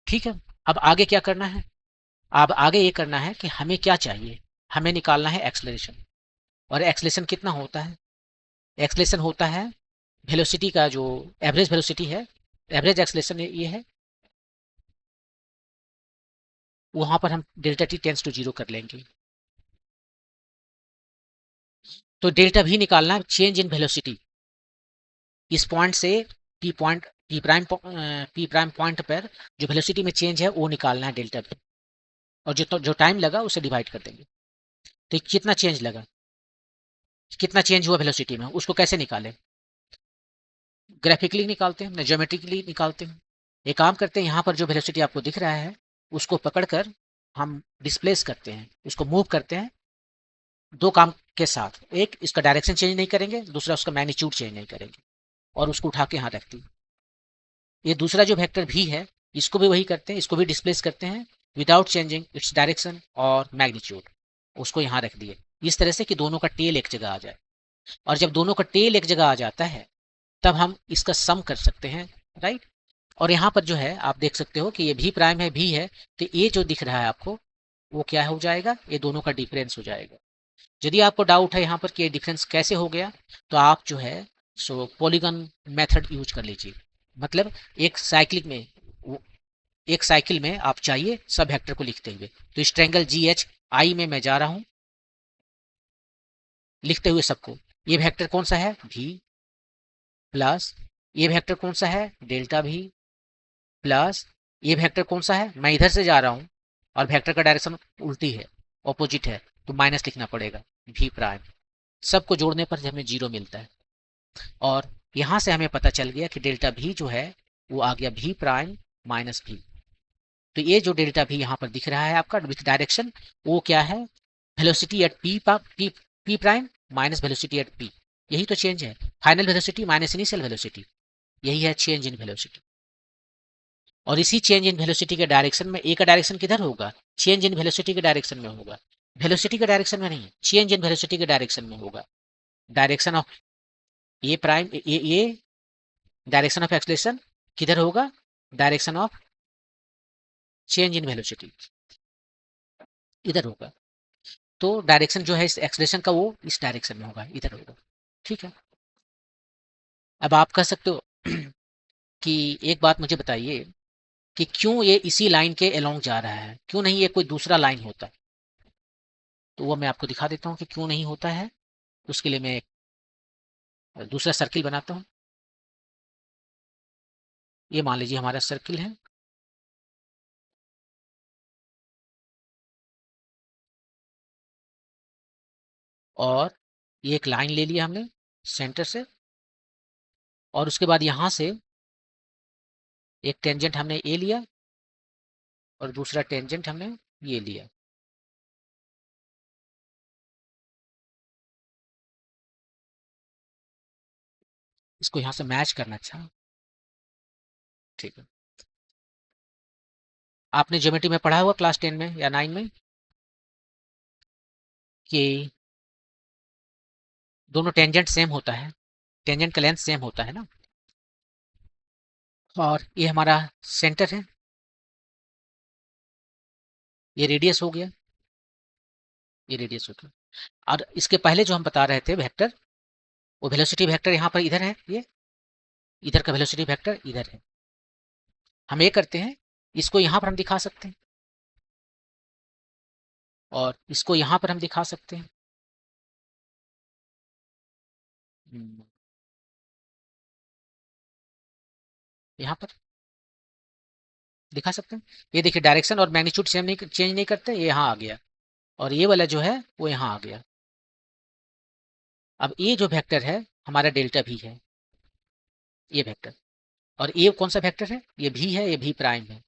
ठीक है, अब आगे क्या करना है, अब आगे ये करना है कि हमें क्या चाहिए, हमें निकालना है एक्सलेशन। और एक्सलेशन कितना होता है, एक्सलेशन होता है वेलोसिटी का जो एवरेज वेलोसिटी है, एवरेज एक्सलेशन ये है, वहां पर हम डेल्टा टी टेंस टू 0 कर लेंगे। तो डेल्टा भी निकालना है, चेंज इन वेलोसिटी। इस पॉइंट से पी प्राइम पॉइंट पर जो वेलोसिटी में चेंज है वो निकालना है डेल्टा भी, और जो टाइम लगा उसे डिवाइड कर देंगे। तो कितना चेंज लगा, कितना चेंज हुआ वेलोसिटी में, उसको कैसे निकालें, ग्राफिकली निकालते हैं, ज्योमेट्रिकली निकालते हैं। एक काम करते हैं, यहाँ पर जो वेलोसिटी आपको दिख रहा है उसको पकड़कर हम डिस्प्लेस करते हैं, उसको मूव करते हैं दो काम के साथ। एक, इसका डायरेक्शन चेंज नहीं करेंगे, दूसरा उसका मैग्नीट्यूड चेंज नहीं करेंगे, और उसको उठा के यहाँ रखते हैं। ये दूसरा जो वेक्टर भी है इसको भी वही करते हैं, इसको भी डिस्प्लेस करते हैं विदाउट चेंजिंग इट्स डायरेक्शन और मैग्नीट्यूड, उसको यहाँ रख दिए इस तरह से कि दोनों का टेल एक जगह आ जाए। और जब दोनों का टेल एक जगह आ जाता है तब हम इसका सम कर सकते हैं, राइट। और यहाँ पर जो है आप देख सकते हो कि ये भी प्राइम है, भी है, तो ये जो दिख रहा है आपको वो क्या हो जाएगा, ये दोनों का डिफरेंस हो जाएगा। यदि आपको डाउट है यहाँ पर कि ये डिफरेंस कैसे हो गया, तो आप जो है सो पॉलीगन मेथड यूज कर लीजिए। मतलब एक साइक्लिक में एक साइकिल में आप चाहिए सब वेक्टर को लिखते हुए, तो इस ट्रायंगल जी एच आई में मैं जा रहा हूँ लिखते हुए सबको। ये वेक्टर कौन सा है, भी, प्लस ये वेक्टर कौन सा है, डेल्टा भी, प्लस ये वेक्टर कौन सा है, मैं इधर से जा रहा हूँ और वेक्टर का डायरेक्शन उल्टी है, ऑपोजिट है, तो माइनस लिखना पड़ेगा, भी प्राइम। सबको जोड़ने पर हमें जीरो मिलता है। और यहां से हमें पता चल गया कि डेल्टा भी जो है वो आ गया भी प्राइम माइनस भी। तो ये जो डेल्टा भी यहाँ पर दिख रहा है आपका विथ डायरेक्शन, वो क्या है, velocity at P prime minus velocity at P. यही तो चेंज है, final velocity minus initial velocity, यही है चेंज इन वेलोसिटी। और इसी चेंज इन वेलोसिटी के डायरेक्शन में ए का डायरेक्शन किधर होगा, चेंज इन वेलोसिटी के डायरेक्शन में होगा, वेलोसिटी के डायरेक्शन में नहीं, चेंज इन वेलोसिटी के डायरेक्शन में होगा। डायरेक्शन ऑफ ए प्राइम, ये डायरेक्शन ऑफ एक्सलेशन किधर होगा, direction of change in velocity इधर होगा। तो डायरेक्शन जो है इस एक्सलेशन का वो इस डायरेक्शन में होगा, इधर होगा। ठीक है, अब आप कह सकते हो कि एक बात मुझे बताइए कि क्यों ये इसी लाइन के अलोंग जा रहा है, क्यों नहीं ये कोई दूसरा लाइन होता। तो वो मैं आपको दिखा देता हूँ कि क्यों नहीं होता है। उसके लिए मैं एक दूसरा सर्किल बनाता हूँ। ये मान लीजिए हमारा सर्किल है, और ये एक लाइन ले लिया हमने सेंटर से, और उसके बाद यहाँ से एक टेंजेंट हमने ए लिया और दूसरा टेंजेंट हमने ये लिया। इसको यहाँ से मैच करना, अच्छा ठीक है। आपने ज्योमेट्री में पढ़ा हुआ क्लास 10 में या 9 में कि दोनों टेंजेंट सेम होता है, टेंजेंट का लेंथ सेम होता है ना। और ये हमारा सेंटर है, ये रेडियस हो गया, ये रेडियस हो गया। और इसके पहले जो हम बता रहे थे वेक्टर, वो वेलोसिटी वेक्टर यहाँ पर इधर है, ये इधर का वेलोसिटी वेक्टर इधर है। हम ये करते हैं, इसको यहाँ पर हम दिखा सकते हैं और इसको यहाँ पर हम दिखा सकते हैं। यहाँ पर दिखा सकते हैं। ये देखिए डायरेक्शन और मैग्नीट्यूड सेम नहीं, चेंज नहीं करते, ये यहाँ आ गया, और ये वाला जो है वो यहाँ आ गया। अब ये जो वेक्टर है हमारा डेल्टा भी है, ये वेक्टर, और ये कौन सा वेक्टर है, ये भी है, ये भी प्राइम है।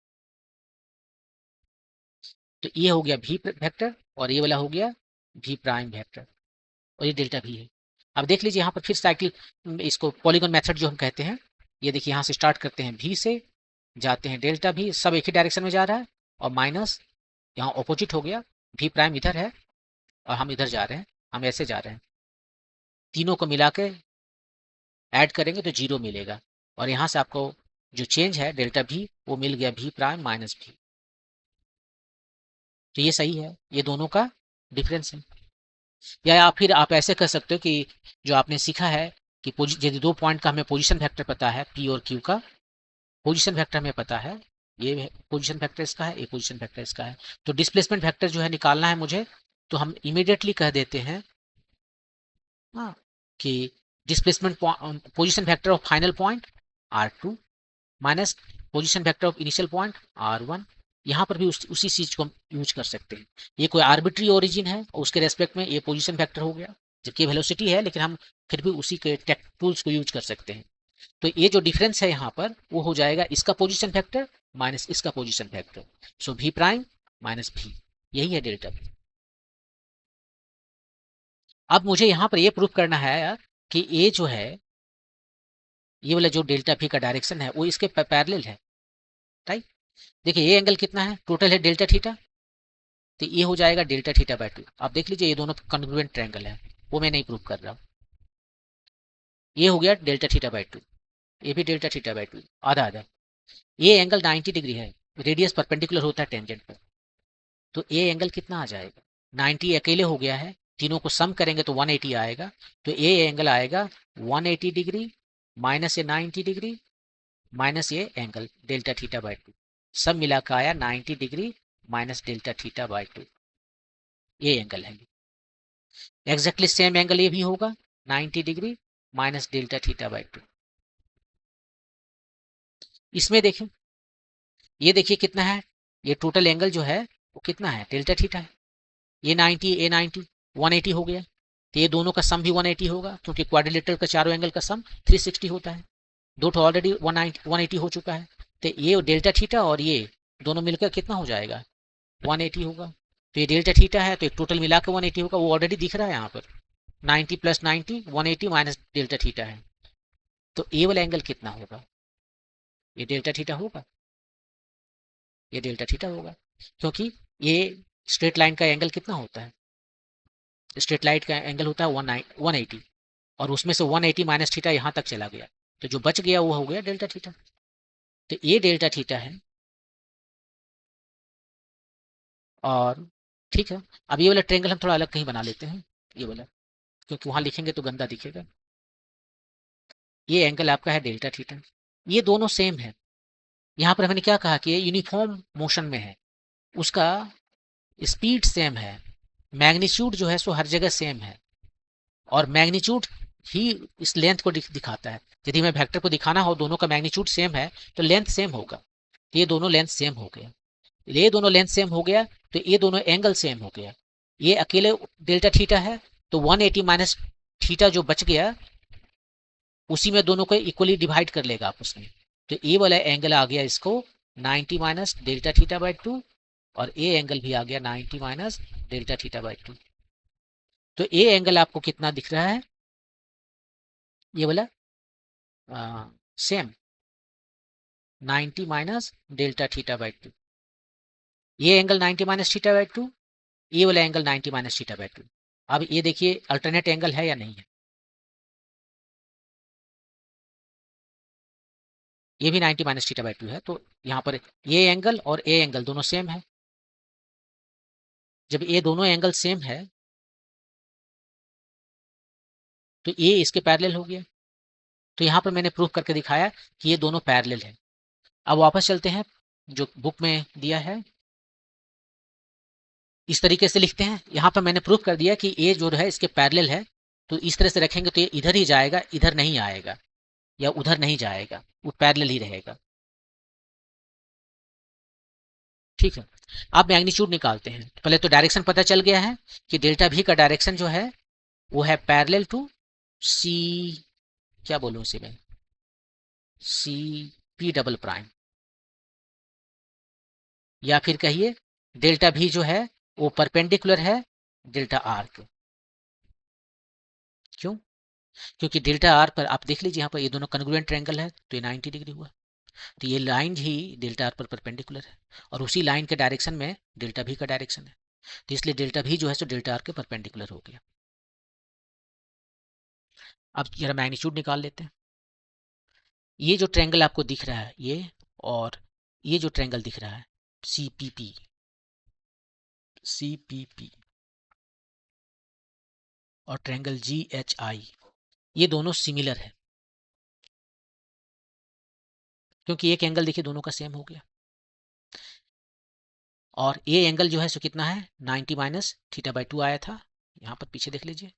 तो ये हो गया भी वेक्टर और ये वाला हो गया भी प्राइम वेक्टर, और ये डेल्टा भी है। अब देख लीजिए यहाँ पर फिर साइकिल, इसको पॉलीगन मेथड जो हम कहते हैं, ये देखिए यहाँ से स्टार्ट करते हैं भी से, जाते हैं डेल्टा भी, सब एक ही डायरेक्शन में जा रहा है, और माइनस यहाँ ऑपोजिट हो गया, भी प्राइम इधर है और हम इधर जा रहे हैं, हम ऐसे जा रहे हैं, तीनों को मिला के ऐड करेंगे तो जीरो मिलेगा। और यहाँ से आपको जो चेंज है डेल्टा भी, वो मिल गया भी प्राइम माइनस भी। तो ये सही है, ये दोनों का डिफरेंस है। या फिर आप ऐसे कर सकते हो कि जो आपने सीखा है कि यदि दो पॉइंट का हमें पोजीशन वेक्टर पता है, पी और क्यू का पोजीशन वेक्टर हमें पता है, ये पोजीशन वेक्टर इसका है, ये पोजीशन वेक्टर इसका है, तो डिस्प्लेसमेंट वेक्टर जो है निकालना है मुझे, तो हम इमीडिएटली कह देते हैं हाँ, कि displacement position vector of final point r2 minus position vector of initial point r1। यहाँ पर भी उसी चीज को हम यूज कर सकते हैं। ये कोई आर्बिट्री ओरिजिन है और उसके रेस्पेक्ट में ये पोजीशन वेक्टर हो गया, जबकि वेलोसिटी है, लेकिन हम फिर भी उसी के टेक टूल्स को यूज कर सकते हैं। तो ये जो डिफरेंस है यहाँ पर वो हो जाएगा इसका पोजीशन वेक्टर माइनस इसका पोजीशन वेक्टर, सो भी प्राइम माइनस भी, यही है डेल्टा भी। अब मुझे यहाँ पर ये प्रूफ करना है यार कि ये जो है, ये वाला जो डेल्टा भी का डायरेक्शन है वो इसके पैरेलल है, राइट। देखिए ये एंगल कितना है, टोटल है डेल्टा थीटा, तो ये हो जाएगा डेल्टा थीटा बाय 2। आप देख लीजिए ये दोनों कॉन्ग्रुएंट ट्रायंगल है, वो मैं नहीं प्रूव कर रहा हूँ। ये हो गया डेल्टा थीटा बाय 2, ये भी डेल्टा थीटा बाय 2, आधा आधा। ये एंगल 90 डिग्री है, रेडियस परपेंडिकुलर होता है टेंजेंट पर, तो ए एंगल कितना आ जाएगा, 90 अकेले हो गया है, तीनों को सम करेंगे तो 180 आएगा, तो ए एंगल आएगा 180 डिग्री माइनस ये 90 डिग्री माइनस ये एंगल डेल्टा थीटा बाई 2, सब मिला कर आया 90 degree minus delta theta by 2, ये एंगल है। एग्जैक्टली सेम एंगल ये भी होगा 90 degree minus delta theta by 2। इसमें देखें, ये देखिए कितना है, ये टोटल एंगल जो है वो कितना है, डेल्टा थीटा है, ये 90 ए 90 180 हो गया, तो ये दोनों का सम भी 180 होगा, क्योंकि क्वाड्रिलेटरल का चारों एंगल का सम 360 होता है, दो तो ऑलरेडी 180 हो चुका है, तो ये डेल्टा थीटा और ये दोनों मिलकर कितना हो जाएगा, 180 होगा। तो ये डेल्टा थीटा है तो एक टोटल मिलाकर 180 होगा, वो ऑलरेडी दिख रहा है यहाँ पर, 90 प्लस 90 180 माइनस डेल्टा थीटा है, तो ए वाला एंगल कितना होगा, ये डेल्टा थीटा होगा, ये डेल्टा थीटा होगा, क्योंकि ये स्ट्रेट लाइन का एंगल कितना होता है, स्ट्रेट लाइन का एंगल होता है 180, और उसमें से 180 माइनस थीटा यहाँ तक चला गया, तो जो बच गया वो हो गया डेल्टा थीटा, तो ये डेल्टा थीटा है। और ठीक है, अब ये वाला ट्रेंगल हम थोड़ा अलग कहीं बना लेते हैं, ये वाला, क्योंकि वहां लिखेंगे तो गंदा दिखेगा। ये एंगल आपका है डेल्टा थीटा, ये दोनों सेम है, यहाँ पर हमने क्या कहा कि ये यूनिफॉर्म मोशन में है, उसका स्पीड सेम है, मैग्नीट्यूड जो है सो हर जगह सेम है, और मैग्नीट्यूड ही इस लेंथ को दिखाता है, यदि मैं वेक्टर को दिखाना हो दोनों का मैग्नीट्यूड सेम है तो लेंथ सेम होगा, तो ये दोनों लेंथ सेम हो गया, ये दोनों लेंथ सेम हो गया तो ये दोनों एंगल सेम हो गया, ये अकेले डेल्टा थीटा है तो 180 माइनस थीटा जो बच गया उसी में दोनों को इक्वली डिवाइड कर लेगा आपस में, तो ए वाला एंगल आ गया इसको 90 माइनस डेल्टा थीटा बाई 2, और ए एंगल भी आ गया 90 माइनस डेल्टा थीटा बाई 2, तो ए एंगल आपको कितना दिख रहा है, ये वाला same 90 minus delta theta by 2, ये एंगल 90 माइनस थीटा बाई 2, ये वाला एंगल 90 माइनस थीटा बाई 2। अब ये देखिए अल्टरनेट एंगल है या नहीं है, ये भी 90 माइनस थीटा बाई 2 है, तो यहाँ पर ये एंगल और ए एंगल दोनों सेम है, जब ये दोनों एंगल सेम है तो ये इसके पैरेलल हो गया, तो यहाँ पर मैंने प्रूफ करके दिखाया कि ये दोनों पैरेलल है। अब वापस चलते हैं जो बुक में दिया है, इस तरीके से लिखते हैं, यहाँ पर मैंने प्रूफ कर दिया कि ये जो है इसके पैरेलल है, तो इस तरह से रखेंगे तो ये इधर ही जाएगा, इधर नहीं आएगा या उधर नहीं जाएगा, वो पैरेलल ही रहेगा। ठीक है, अब मैग्नीट्यूड निकालते हैं, पहले तो डायरेक्शन पता चल गया है कि डेल्टा भी का डायरेक्शन जो है वो है पैरेलल टू सी, क्या बोलूं इसे मैं, सी पी डबल प्राइम, या फिर कहिए डेल्टा भी जो है वो परपेंडिकुलर है डेल्टा आर के, क्यों, क्योंकि डेल्टा आर पर आप देख लीजिए यहाँ पर ये दोनों कन्ग्रुएंट ट्रायंगल है तो ये 90 डिग्री हुआ, तो ये लाइन ही डेल्टा आर पर परपेंडिकुलर है, और उसी लाइन के डायरेक्शन में डेल्टा भी का डायरेक्शन है, तो इसलिए डेल्टा भी जो है सो डेल्टा आर के परपेंडिकुलर हो गया। अब जरा मैग्नीट्यूड निकाल लेते हैं, ये जो ट्रायंगल आपको दिख रहा है ये, और ये जो ट्रायंगल दिख रहा है c p p, c p p और ट्रायंगल जी एच आई, ये दोनों सिमिलर है, क्योंकि एक एंगल देखिए दोनों का सेम हो गया, और ये एंगल जो है सो कितना है 90 माइनस थीटा बाई 2 आया था, यहाँ पर पीछे देख लीजिए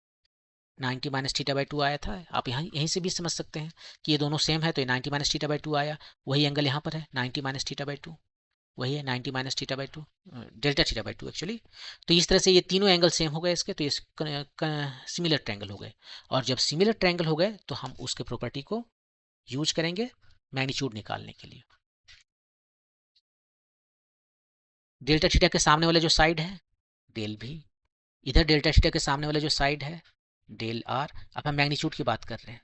90 माइनस थीटा बाई 2 आया था, आप यहाँ यहीं से भी समझ सकते हैं कि ये दोनों सेम है, तो ये 90 माइनस थीटा बाई 2 आया, वही एंगल यहाँ पर है 90 माइनस थीटा बाई 2, वही है 90 minus theta by 2, delta theta by 2 actually, तो इस तरह से ये तीनों एंगल सेम हो गए इसके, तो ये सिमिलर ट्रायंगल हो गए, और जब सिमिलर ट्रायंगल हो गए तो हम उसके प्रॉपर्टी को यूज करेंगे मैग्नीट्यूड निकालने के लिए। डेल्टा थीटा के सामने वाला जो साइड है डेल भी, इधर डेल्टा थीटा के सामने वाला जो साइड है डेल आर, अब हम मैग्नीट्यूड की बात कर रहे हैं,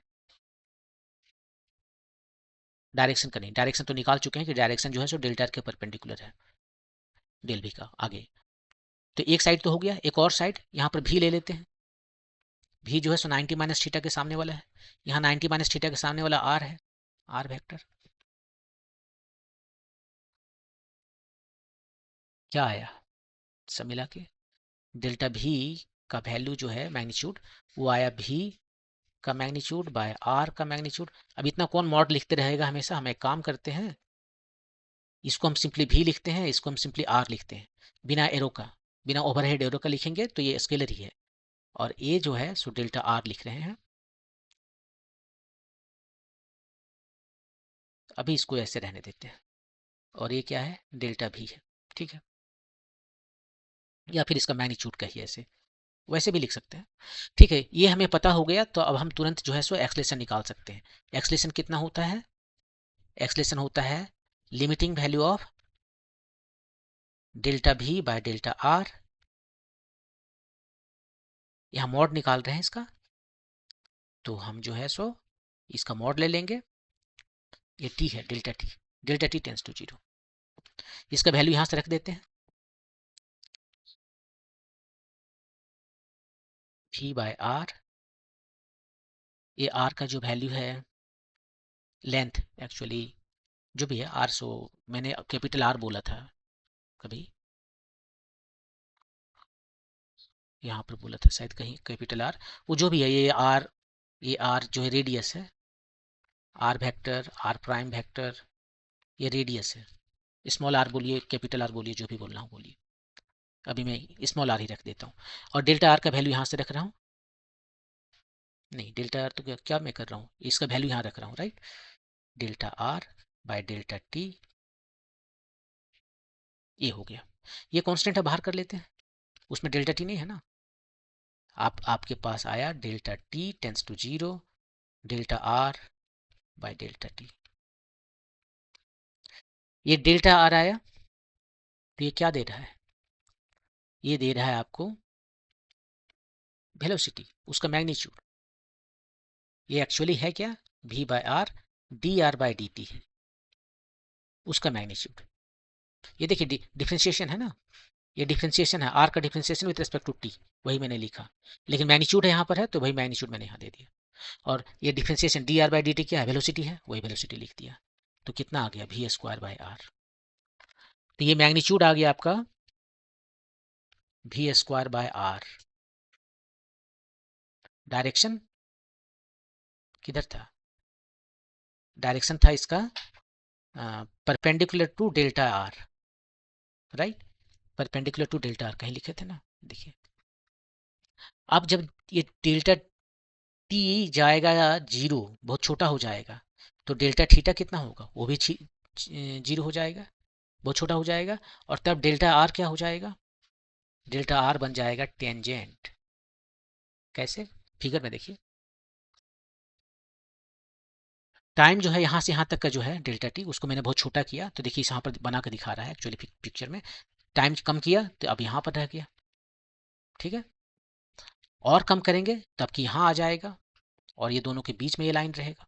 डायरेक्शन का नहीं, डायरेक्शन तो निकाल चुके हैं कि डायरेक्शन जो है सो डेल्टा के परपेंडिकुलर है डेल भी का। आगे तो एक साइड तो हो गया, एक और साइड यहाँ पर भी ले लेते हैं, भी जो है सो 90 माइनस थीटा के सामने वाला है, यहाँ 90 माइनस थीटा के सामने वाला आर है, आर वेक्टर, क्या आया सब मिला के, डेल्टा भी का वैल्यू जो है मैग्नीट्यूड वो आया भी का मैग्नीट्यूड बाय आर का मैग्नीट्यूड। अब इतना कौन मॉड लिखते रहेगा हमेशा, हम एक काम करते हैं, इसको हम सिंपली भी लिखते हैं, इसको हम सिंपली आर लिखते हैं, बिना एरो का, बिना ओवरहेड एरो का लिखेंगे तो ये स्केलर ही है, और ये जो है सो डेल्टा आर लिख रहे हैं। अभी इसको ऐसे रहने देते हैं, और ये क्या है, डेल्टा भी है, ठीक है, या फिर इसका मैग्नीट्यूड कहिए, ऐसे वैसे भी लिख सकते हैं, ठीक है। ये हमें पता हो गया, तो अब हम तुरंत जो है सो एक्सलेशन निकाल सकते हैं। एक्सलेशन कितना होता है, एक्सलेशन होता है लिमिटिंग वैल्यू ऑफ डेल्टा भी बाय डेल्टा आर, यहाँ मॉड निकाल रहे हैं इसका, तो हम जो है सो इसका मॉड ले लेंगे, ये टी है, delta t tends to zero, इसका वैल्यू यहाँ से रख देते हैं, भी बाय आर, ये आर का जो वैल्यू है, लेंथ एक्चुअली जो भी है आर, सो मैंने कैपिटल आर बोला था कभी, यहाँ पर बोला था शायद कहीं कैपिटल आर, वो जो भी है, ये आर जो है रेडियस है, r vector, r prime vector, ये रेडियस है, स्मॉल आर बोलिए कैपिटल आर बोलिए, जो भी बोलना हो बोलिए, अभी मैं स्मॉल आर ही रख देता हूँ, और डेल्टा आर का वैल्यू यहाँ से रख रहा हूँ, नहीं डेल्टा आर तो क्या मैं कर रहा हूँ, इसका वैल्यू यहाँ रख रहा हूँ, right, delta r by delta t, ये हो गया, ये कांस्टेंट है, बाहर कर लेते हैं, उसमें डेल्टा टी नहीं है ना, आपके पास आया delta t tends to zero, delta r by delta t, ये डेल्टा आर आया, तो ये क्या दे रहा है, ये दे रहा है आपको वेलोसिटी, उसका मैग्नीट्यूड, ये एक्चुअली है क्या, v by r d r by d t है उसका मैग्नीट्यूड, ये देखिए डिफ्रेंशिएशन है ना, ये डिफ्रेंशिएशन है, आर का differentiation with respect to t, वही मैंने लिखा, लेकिन मैग्नीट्यूड है यहाँ पर है, तो वही मैग्नीट्यूड मैंने यहाँ दे दिया, और ये differentiation D R by D T क्या है, वेलोसिटी है, वही वेलोसिटी लिख दिया, तो कितना आ गया, वी स्क्वायर बाय आर, तो ये मैग्नीट्यूड आ गया आपका v square by r, direction किधर था, डायरेक्शन था इसका perpendicular to delta r, right, perpendicular to delta r कहीं लिखे थे ना, देखिए, अब जब ये डेल्टा टी जाएगा जीरो, बहुत छोटा हो जाएगा, तो डेल्टा थीटा कितना होगा, वो भी जीरो हो जाएगा, बहुत छोटा हो जाएगा, और तब डेल्टा आर क्या हो जाएगा, डेल्टा आर बन जाएगा टेंजेंट, कैसे, फिगर में देखिए, टाइम जो है यहाँ से यहाँ तक का जो है डेल्टा टी, उसको मैंने बहुत छोटा किया, तो देखिए यहाँ पर बना कर दिखा रहा है एक्चुअली पिक्चर में, टाइम कम किया तो अब यहाँ पर रह गया, ठीक है, और कम करेंगे तब कि यहाँ आ जाएगा, और ये दोनों के बीच में ये लाइन रहेगा,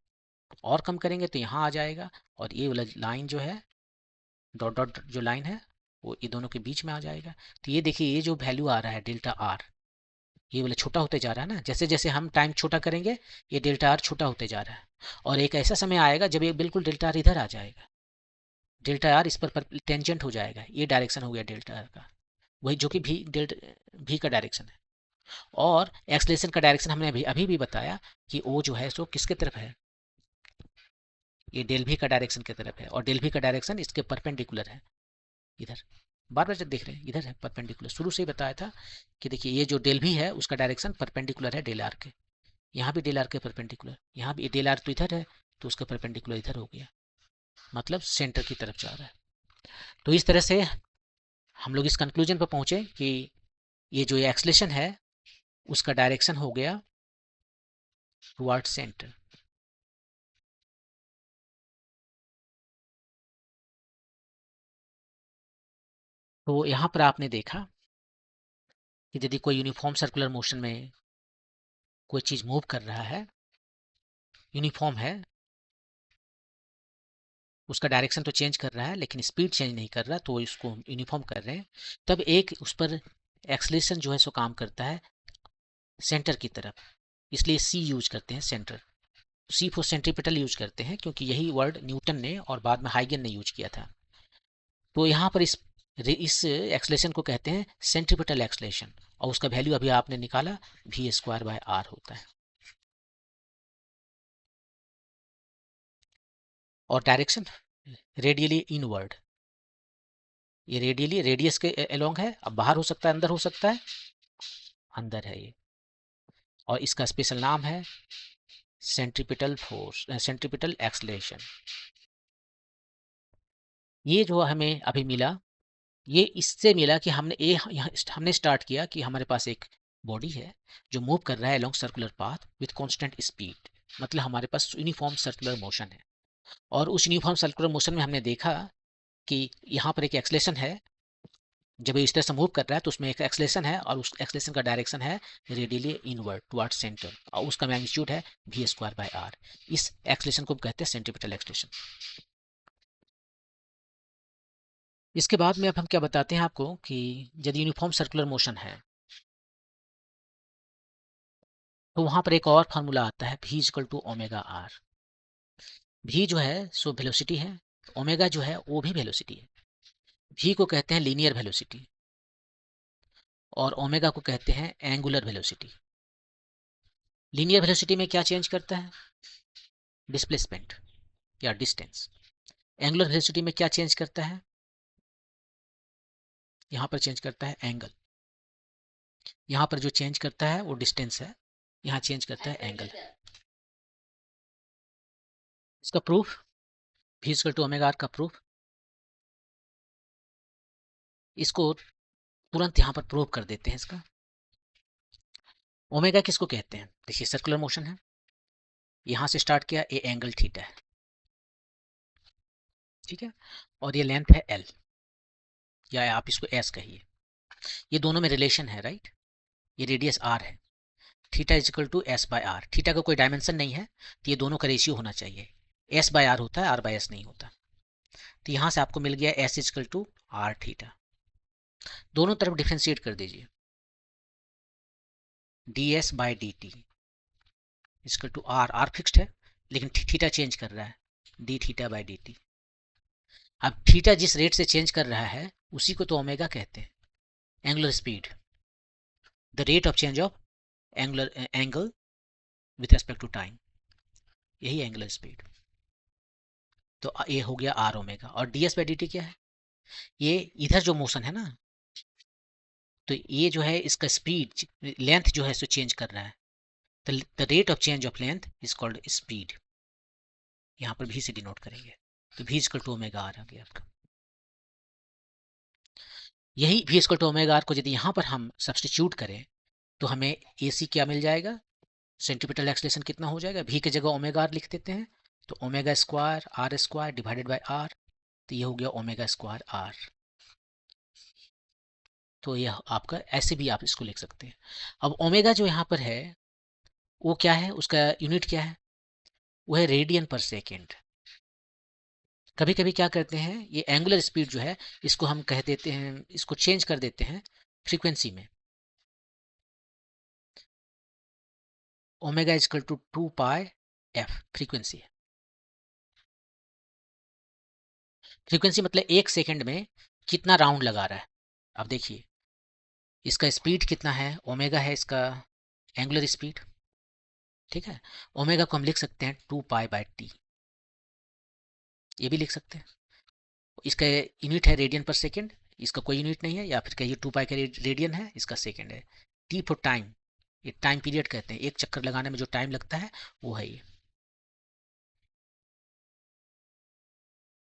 और कम करेंगे तो यहाँ आ जाएगा, और ये वाला लाइन जो है, डॉट डॉट जो लाइन है, वो ये दोनों के बीच में आ जाएगा, तो ये देखिए ये जो वैल्यू आ रहा है डेल्टा आर, ये वाला छोटा होते जा रहा है ना, जैसे जैसे हम टाइम छोटा करेंगे ये डेल्टा आर छोटा होते जा रहा है, और एक ऐसा समय आएगा जब ये बिल्कुल डेल्टा आर इधर आ जाएगा, डेल्टा आर इस पर टेंजेंट हो जाएगा, ये डायरेक्शन हो गया डेल्टा आर का, वही जो कि भी का डायरेक्शन है, और एक्सलेशन का डायरेक्शन हमने अभी भी बताया कि वो जो है सो किसके तरफ है, ये डेल भी का डायरेक्शन की तरफ है, और डेल भी का डायरेक्शन इसके परपेंडिकुलर है, इधर बार बार जब देख रहे हैं इधर है परपेंडिकुलर, शुरू से ही बताया था कि देखिए ये जो डेल भी है उसका डायरेक्शन परपेंडिकुलर है डेल आर के, यहाँ भी डेल आर के परपेंडिकुलर, यहाँ भी डेल आर तो इधर है, तो उसका परपेंडिकुलर इधर हो गया, मतलब सेंटर की तरफ जा रहा है, तो इस तरह से हम लोग इस कंक्लूजन पर पहुंचे कि ये जो एक्सलेशन है उसका डायरेक्शन हो गया टुवर्ड सेंटर, तो यहाँ पर आपने देखा कि यदि कोई यूनिफॉर्म सर्कुलर मोशन में कोई चीज मूव कर रहा है, यूनिफॉर्म है, उसका डायरेक्शन तो चेंज कर रहा है लेकिन स्पीड चेंज नहीं कर रहा, तो इसको यूनिफॉर्म कर रहे हैं, तब एक उस पर एक्सलेशन जो है सो काम करता है सेंटर की तरफ, इसलिए सी यूज करते हैं, centre, c for centripetal use करते हैं, क्योंकि यही वर्ड न्यूटन ने और बाद में हाइगन ने यूज किया था, तो यहाँ पर इस इस एक्सलेशन को कहते हैं सेंट्रीपिटल एक्सलेशन, और उसका वैल्यू अभी आपने निकाला v²/r होता है। और डायरेक्शन रेडियली इनवर्ड, ये रेडियली रेडियस के अलोंग है, अब बाहर हो सकता है अंदर हो सकता है, अंदर है ये, और इसका स्पेशल नाम है सेंट्रीपिटल फोर्स, सेंट्रीपिटल एक्सलेशन। ये जो हमें अभी मिला, ये इससे मिला कि हमने स्टार्ट किया कि हमारे पास एक बॉडी है जो मूव कर रहा है along circular path with constant speed, मतलब हमारे पास यूनिफॉर्म सर्कुलर मोशन है। और उस यूनिफॉर्म सर्कुलर मोशन में हमने देखा कि यहाँ पर एक एक्सलेशन है, जब ये इस तरह से मूव कर रहा है तो उसमें एक एक्सलेशन है, और उस एक्सलेशन का डायरेक्शन है रेडियली इनवर्ड टुवर्ड्स सेंटर, और उसका मैग्नीट्यूड है v²/r। इस एक्सलेशन को कहते हैं सेंट्रीपिटल एक्सलेशन। इसके बाद में अब हम क्या बताते हैं आपको कि यदि यूनिफॉर्म सर्कुलर मोशन है तो वहां पर एक और फार्मूला आता है v=ω/r। v जो है सो वेलोसिटी है, ओमेगा जो है वो भी वेलोसिटी है। v को कहते हैं लीनियर वेलोसिटी और ओमेगा को कहते हैं एंगुलर वेलोसिटी। लीनियर वेलोसिटी में क्या चेंज करता है? डिस्प्लेसमेंट या डिस्टेंस। एंगुलर वेलोसिटी में क्या चेंज करता है? यहाँ पर चेंज करता है एंगल। यहाँ पर जो चेंज करता है वो डिस्टेंस है, यहाँ चेंज करता है एंगल। इसका प्रूफ v=ω/r का प्रूफ, इसको तुरंत यहाँ पर प्रूव कर देते हैं। इसका ओमेगा किसको कहते हैं? देखिए सर्कुलर मोशन है, यहाँ से स्टार्ट किया, ए एंगल थीटा है, ठीक है, और ये लेंथ है एल, या आप इसको एस कहिए। ये दोनों में रिलेशन है, राइट। ये रेडियस आर है, θ=s/r। थीटा का कोई डायमेंशन नहीं है, तो ये दोनों का रेशियो होना चाहिए, s/r होता है, r/s नहीं होता। तो यहां से आपको मिल गया s=r θ। दोनों तरफ डिफ्रेंशिएट कर दीजिए, ds/dt r फिक्स्ड है लेकिन थीटा चेंज कर रहा है, dθ/dt। अब थीटा जिस रेट से चेंज कर रहा है उसी को तो ओमेगा कहते हैं, angular speed, the rate of change of angle with respect to time, यही एंगुलर स्पीड। तो ये हो गया आर ओमेगा। और ds/dt क्या है? ये इधर जो मोशन है ना, तो ये जो है इसका स्पीड, लेंथ जो है सो चेंज कर रहा है, the rate of change of length is called speed. यहाँ पर भी से डिनोट करेंगे, तो v=ω/r आ गया आपका। यही v=ω/r को यदि यहाँ पर हम सब्सटीट्यूट करें तो हमें AC क्या मिल जाएगा? सेंट्रीपिटल एक्सलेशन कितना हो जाएगा? v की जगह ω/r लिख देते हैं, तो ω²r² डिवाइडेड बाय r, तो ये हो गया ω²r। तो यह आपका, ऐसे भी आप इसको लिख सकते हैं। अब ओमेगा जो यहाँ पर है वो क्या है, उसका यूनिट क्या है? वो है रेडियन पर सेकेंड। कभी कभी क्या करते हैं, ये एंगुलर स्पीड जो है इसको हम कह देते हैं, इसको चेंज कर देते हैं फ्रीक्वेंसी में। ω=2πf फ्रीक्वेंसी है। फ्रीक्वेंसी मतलब एक सेकंड में कितना राउंड लगा रहा है। अब देखिए इसका स्पीड कितना है, ओमेगा है इसका एंगुलर स्पीड, ठीक है। ओमेगा को हम लिख सकते हैं 2π/t, ये भी लिख सकते हैं। इसका यूनिट है रेडियन पर सेकेंड, इसका कोई यूनिट नहीं है, या फिर कहिए 2π का रेडियन है, इसका सेकेंड है। टी फॉर टाइम, ये टाइम पीरियड कहते हैं, एक चक्कर लगाने में जो टाइम लगता है वो है ये।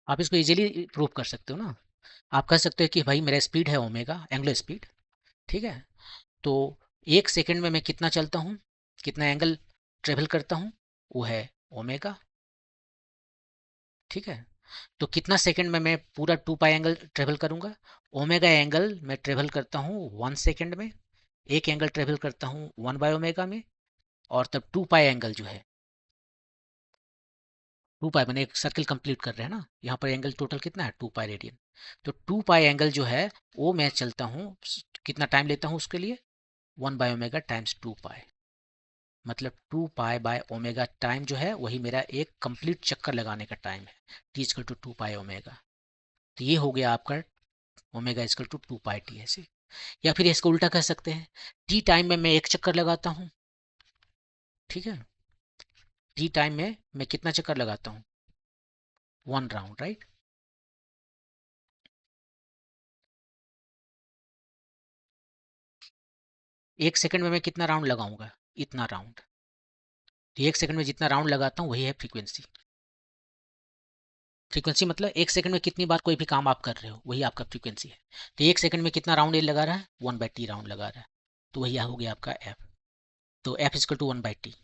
आप इसको इजीली प्रूव कर सकते हो ना। आप कह सकते हो कि भाई मेरा स्पीड है ओमेगा, एंगुलर स्पीड, ठीक है, तो एक सेकंड में मैं कितना चलता हूँ, कितना एंगल ट्रेवल करता हूँ, वो है ओमेगा, ठीक है। तो कितना सेकंड में मैं पूरा 2π एंगल ट्रेवल करूंगा? ओमेगा एंगल मैं ट्रेवल करता हूँ 1 सेकंड में, एक एंगल ट्रेवल करता हूँ 1/ω में, और तब 2π एंगल जो है, 2π मैंने एक सर्किल कंप्लीट कर रहे हैं ना, यहाँ पर एंगल टोटल कितना है 2π रेडियन। तो 2π एंगल जो है वो मैं चलता हूँ, कितना टाइम लेता हूँ उसके लिए? 1/ω टाइम्स 2π, मतलब 2π/ω टाइम जो है वही मेरा एक कंप्लीट चक्कर लगाने का टाइम है, t = 2π ω। तो ये हो गया आपका omega is equal to 2 pi t ऐसे। या फिर इसको उल्टा कह सकते हैं, टी टाइम में मैं एक चक्कर लगाता हूँ, ठीक है, टी टाइम में मैं कितना चक्कर लगाता हूँ, 1 राउंड, राइट। एक सेकंड में मैं कितना राउंड लगाऊंगा, इतना राउंड। तो एक सेकंड में जितना राउंड लगाता हूँ वही है फ्रीक्वेंसी। फ्रीक्वेंसी मतलब एक सेकंड में कितनी बार कोई भी काम आप कर रहे हो वही आपका फ्रीक्वेंसी है। तो एक सेकंड में कितना राउंड ये लगा रहा है, 1/t राउंड लगा रहा है, तो वही हो गया आपका एफ। तो एफ इजकल टू 1/t,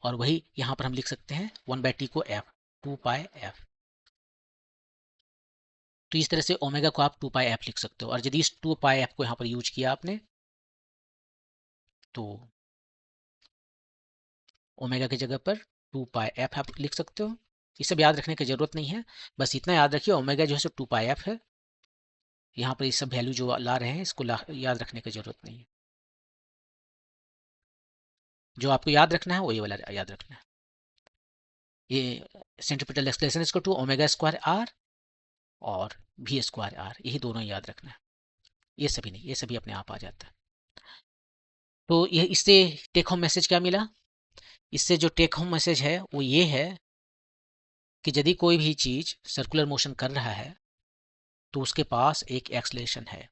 और वही यहाँ पर हम लिख सकते हैं 1/t को एफ, 2 पाई एफ। तो इस तरह से ओमेगा को आप 2 पाई एफ लिख सकते हो। और यदि इस 2 पाई एफ को यहाँ पर यूज किया आपने तो ओमेगा की जगह पर 2 पाई एफ आप लिख सकते हो। ये सब याद रखने की जरूरत नहीं है, बस इतना याद रखिए ओमेगा जो है सो 2 पाई एफ है। यहाँ पर ये सब वैल्यू जो ला रहे हैं इसको याद रखने की जरूरत नहीं है। जो आपको याद रखना है वही वाला याद रखना है। ये सेंट्रीपिटल एक्सलेशन इसको टू ओमेगा स्क्वायर आर और भी स्क्वायर आर, यही दोनों याद रखना है। ये सभी नहीं, ये सभी अपने आप आ जाता है। तो ये इससे टेक होम मैसेज क्या मिला, इससे जो टेक होम मैसेज है वो ये है कि यदि कोई भी चीज सर्कुलर मोशन कर रहा है तो उसके पास एक एक्सलेशन है।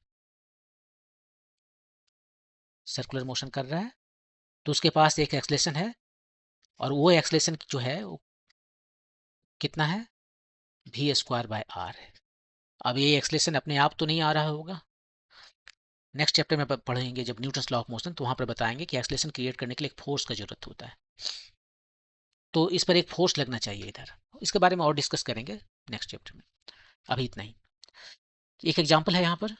सर्कुलर मोशन कर रहा है तो उसके पास एक एक्सलेशन है, और वो एक्सलेशन जो है वो कितना है, भी स्क्वायर बाय आर है। अब ये एक्सलेशन अपने आप तो नहीं आ रहा होगा, नेक्स्ट चैप्टर में पढ़ेंगे जब न्यूटन्स लॉ ऑफ मोशन, तो वहां पर बताएंगे कि एक्सलेशन क्रिएट करने के लिए एक फोर्स का जरूरत होता है। तो इस पर एक फोर्स लगना चाहिए इधर, इसके बारे में और डिस्कस करेंगे नेक्स्ट चैप्टर में। अभी इतना ही। एक एग्जाम्पल है यहाँ पर,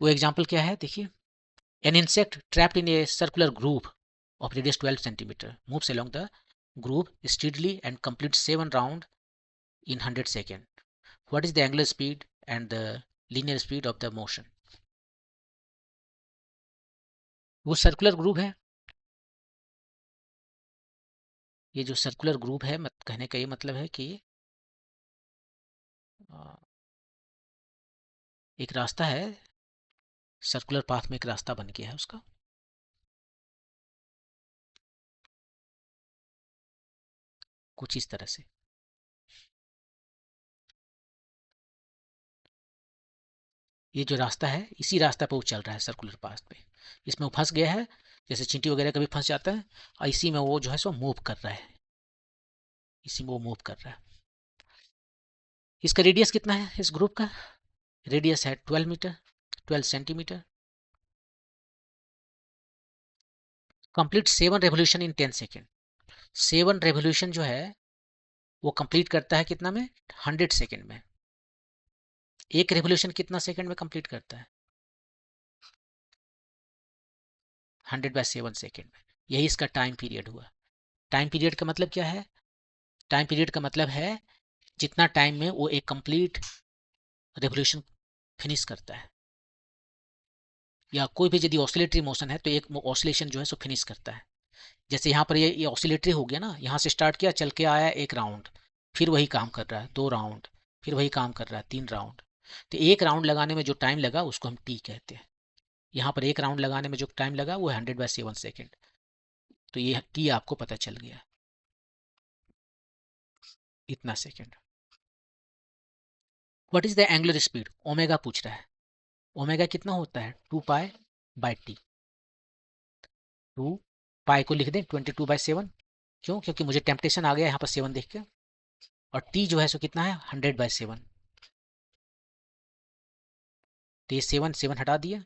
वो एग्जाम्पल क्या है देखिए। An insect trapped in a circular groove of radius 12 centimeter moves along the groove steadily and completes 7 rounds in 100 seconds. What is the angular speed and the linear speed of the motion? वो circular groove है, ये जो circular groove है कहने का ये मतलब है कि एक रास्ता है, सर्कुलर पाथ में एक रास्ता बन गया है उसका, कुछ इस तरह से। ये जो रास्ता है इसी रास्ता पे वो चल रहा है सर्कुलर पाथ पे, इसमें वो फंस गया है, जैसे चींटी वगैरह कभी फंस जाता है, और इसी में वो जो है सो मूव कर रहा है, इसी में वो मूव कर रहा है। इसका रेडियस कितना है इस ग्रुप का, रेडियस है 12 metre, 12 centimetre. Complete 7 revolution in 10 second. 7 revolution जो है वो कंप्लीट करता है कितना में, 100 सेकेंड में। एक रेवोल्यूशन कितना सेकेंड में कंप्लीट करता है, 100/7 सेकेंड में। यही इसका टाइम पीरियड हुआ। टाइम पीरियड का मतलब क्या है, टाइम पीरियड का मतलब है जितना टाइम में वो एक कंप्लीट रेवोल्यूशन फिनिश करता है, या कोई भी यदि ऑसिलेटरी मोशन है तो एक ऑसिलेशन जो है सो फिनिश करता है। जैसे यहाँ पर ये ऑसिलेटरी हो गया ना, यहाँ से स्टार्ट किया, चल के आया एक राउंड, फिर वही काम कर रहा है 2 राउंड, फिर वही काम कर रहा है 3 राउंड। तो एक राउंड लगाने में जो टाइम लगा उसको हम टी कहते हैं। यहाँ पर एक राउंड लगाने में जो टाइम लगा वो 100/7 सेकेंड। तो ये टी आपको पता चल गया, इतना second. What is the angular speed, omega पूछ रहा है। ओमेगा कितना होता है, 2 पाई/टी। 2 पाई को लिख दें 22/7, क्यों, क्योंकि मुझे टेम्पटेशन आ गया यहाँ पर 7 देख के। और टी जो है सो कितना है, 100/7। तो ये 7 7 हटा दिया,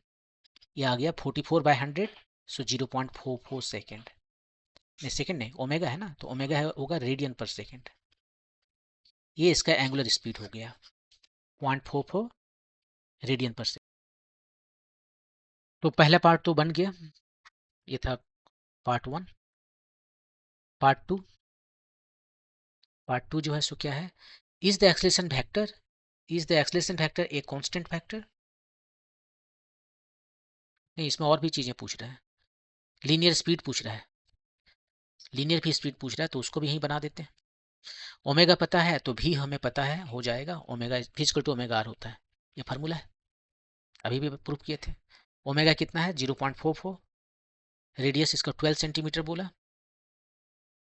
ये आ गया 44/100, सो 0.44 सेकेंड। नहीं सेकेंड नहीं, ओमेगा है ना, तो ओमेगा है होगा रेडियन पर सेकेंड। ये इसका एंगुलर स्पीड हो गया 0.44 रेडियन पर सेकेंड। तो पहला पार्ट तो बन गया, ये था पार्ट 1। पार्ट 2, पार्ट 2 जो है सो क्या है, is the acceleration vector, is the acceleration vector a constant vector. नहीं, इसमें और भी चीजें पूछ रहा है, लीनियर स्पीड पूछ रहा है, लीनियर भी स्पीड पूछ रहा है, तो उसको भी यहीं बना देते हैं। ओमेगा पता है तो भी हमें पता है, हो जाएगा omega is equal to omega r होता है, ये फार्मूला है, अभी भी प्रूफ किए थे। ओमेगा कितना है 0.44, रेडियस इसका 12 सेंटीमीटर बोला,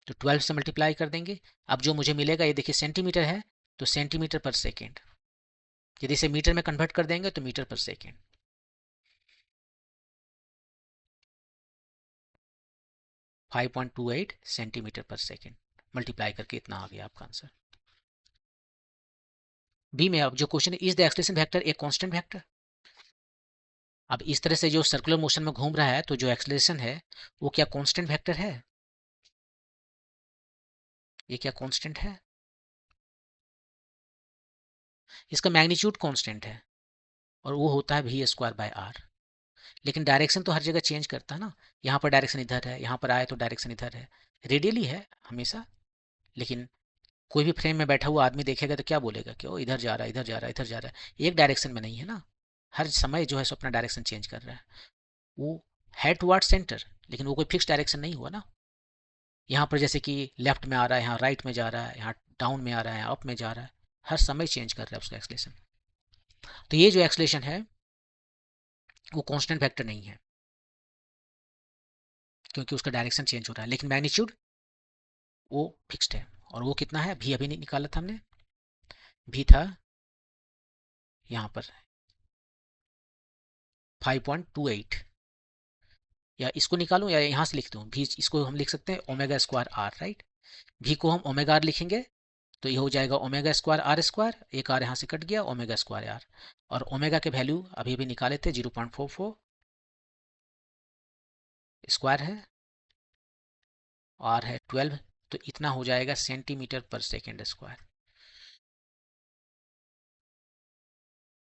तो 12 से मल्टीप्लाई कर देंगे। अब जो मुझे मिलेगा ये देखिए सेंटीमीटर है, तो सेंटीमीटर पर सेकेंड, यदि इसे मीटर में कन्वर्ट कर देंगे तो मीटर पर सेकेंड। 5.28 सेंटीमीटर पर सेकेंड मल्टीप्लाई करके इतना आ गया आपका आंसर। बी में अब जो क्वेश्चन है, is the acceleration vector a constant vector. अब इस तरह से जो सर्कुलर मोशन में घूम रहा है तो जो एक्सलेशन है वो क्या कांस्टेंट वेक्टर है, ये क्या कांस्टेंट है, इसका मैग्नीट्यूड कांस्टेंट है और वो होता है वी स्क्वायर बाय आर। लेकिन डायरेक्शन तो हर जगह चेंज करता है ना, यहाँ पर डायरेक्शन इधर है, यहाँ पर आए तो डायरेक्शन इधर है, रेडियली है हमेशा। लेकिन कोई भी फ्रेम में बैठा हुआ आदमी देखेगा तो क्या बोलेगा कि वो इधर जा रहा है, इधर जा रहा है, इधर जा रहा है, एक डायरेक्शन में नहीं है ना, हर समय जो है सो अपना डायरेक्शन चेंज कर रहा है। वो है टुवर्ड सेंटर, लेकिन वो कोई फिक्स डायरेक्शन नहीं हुआ ना। यहाँ पर जैसे कि लेफ्ट में आ रहा है, यहाँ राइट में जा रहा है, यहाँ डाउन में आ रहा है, यहाँ अप में जा रहा है, हर समय चेंज कर रहा है उसका एक्सलेशन। तो ये जो एक्सलेशन है वो कांस्टेंट वेक्टर नहीं है, क्योंकि उसका डायरेक्शन चेंज हो रहा है, लेकिन मैग्नीट्यूड वो फिक्स्ड है। और वो कितना है, भी अभी नहीं निकाला था हमने, भी था यहाँ पर 5.28, या इसको निकालूं या यहाँ से लिख दूं, भी इसको हम लिख सकते हैं ओमेगा स्क्वायर आर, राइट। भी को हम ओमेगा आर लिखेंगे तो ये हो जाएगा ओमेगा स्क्वायर आर स्क्वायर, एक आर यहाँ से कट गया, ओमेगा स्क्वायर आर। और ओमेगा के वैल्यू अभी भी निकाले थे 0.44 स्क्वायर है, आर है 12, तो इतना हो जाएगा सेंटीमीटर पर सेकेंड स्क्वायर।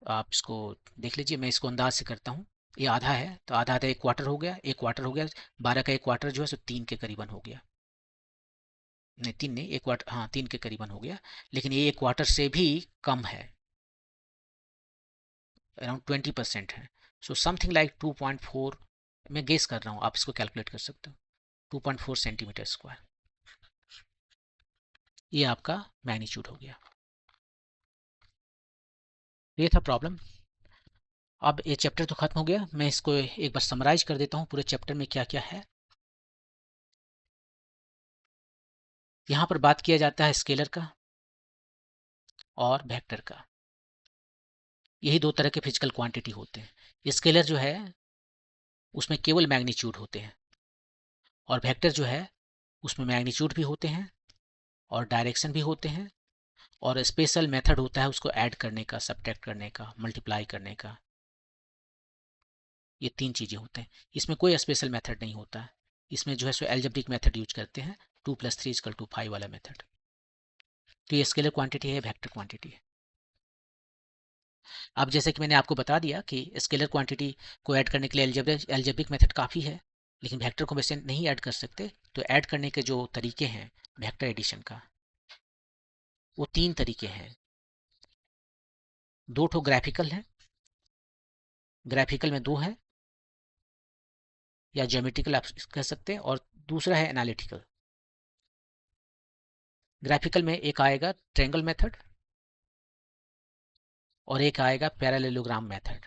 आप इसको देख लीजिए, मैं इसको अंदाज से करता हूँ। ये आधा है तो आधा आधा एक क्वार्टर हो गया, एक क्वार्टर हो गया, 12 का एक क्वार्टर जो है सो 3 के करीबन हो गया, नहीं 3 नहीं, एक क्वार्टर, हाँ 3 के करीबन हो गया। लेकिन ये एक क्वार्टर से भी कम है, अराउंड 20% है। सो समथिंग लाइक 2.4, मैं गेस कर रहा हूँ, आप इसको कैलकुलेट कर सकते हो, 2.4 सेंटीमीटर स्क्वायर, ये आपका मैग्नीट्यूड हो गया। ये था प्रॉब्लम। अब ये चैप्टर तो खत्म हो गया, मैं इसको एक बार समराइज कर देता हूँ पूरे चैप्टर में क्या क्या है। यहाँ पर बात किया जाता है स्केलर का और वेक्टर का, यही दो तरह के फिजिकल क्वांटिटी होते हैं। स्केलर जो है उसमें केवल मैग्नीट्यूड होते हैं, और वेक्टर जो है उसमें मैग्नीट्यूड भी होते हैं और डायरेक्शन भी होते हैं, और स्पेशल मेथड होता है उसको ऐड करने का, सब्ट्रैक्ट करने का, मल्टीप्लाई करने का। ये 3 चीज़ें होते हैं, इसमें कोई स्पेशल मेथड नहीं होता है। इसमें जो है सो एल्जेब्रिक मेथड यूज करते हैं, 2+3=5 वाला मेथड। तो ये स्केलर क्वांटिटी है, वेक्टर क्वांटिटी है। अब जैसे कि मैंने आपको बता दिया कि स्केलर क्वांटिटी को ऐड करने के लिए एल्जेब्रिक मेथड काफ़ी है, लेकिन वेक्टर को वैसे नहीं ऐड कर सकते। तो ऐड करने के जो तरीके हैं वेक्टर एडिशन का, वो 3 तरीके हैं। 2 ठो ग्राफिकल है, ग्राफिकल में 2 है, या ज्योमेट्रिकल आप कह सकते हैं, और दूसरा है एनालिटिकल। ग्राफिकल में एक आएगा ट्रायंगल मेथड और एक आएगा पैरेललोग्राम मेथड।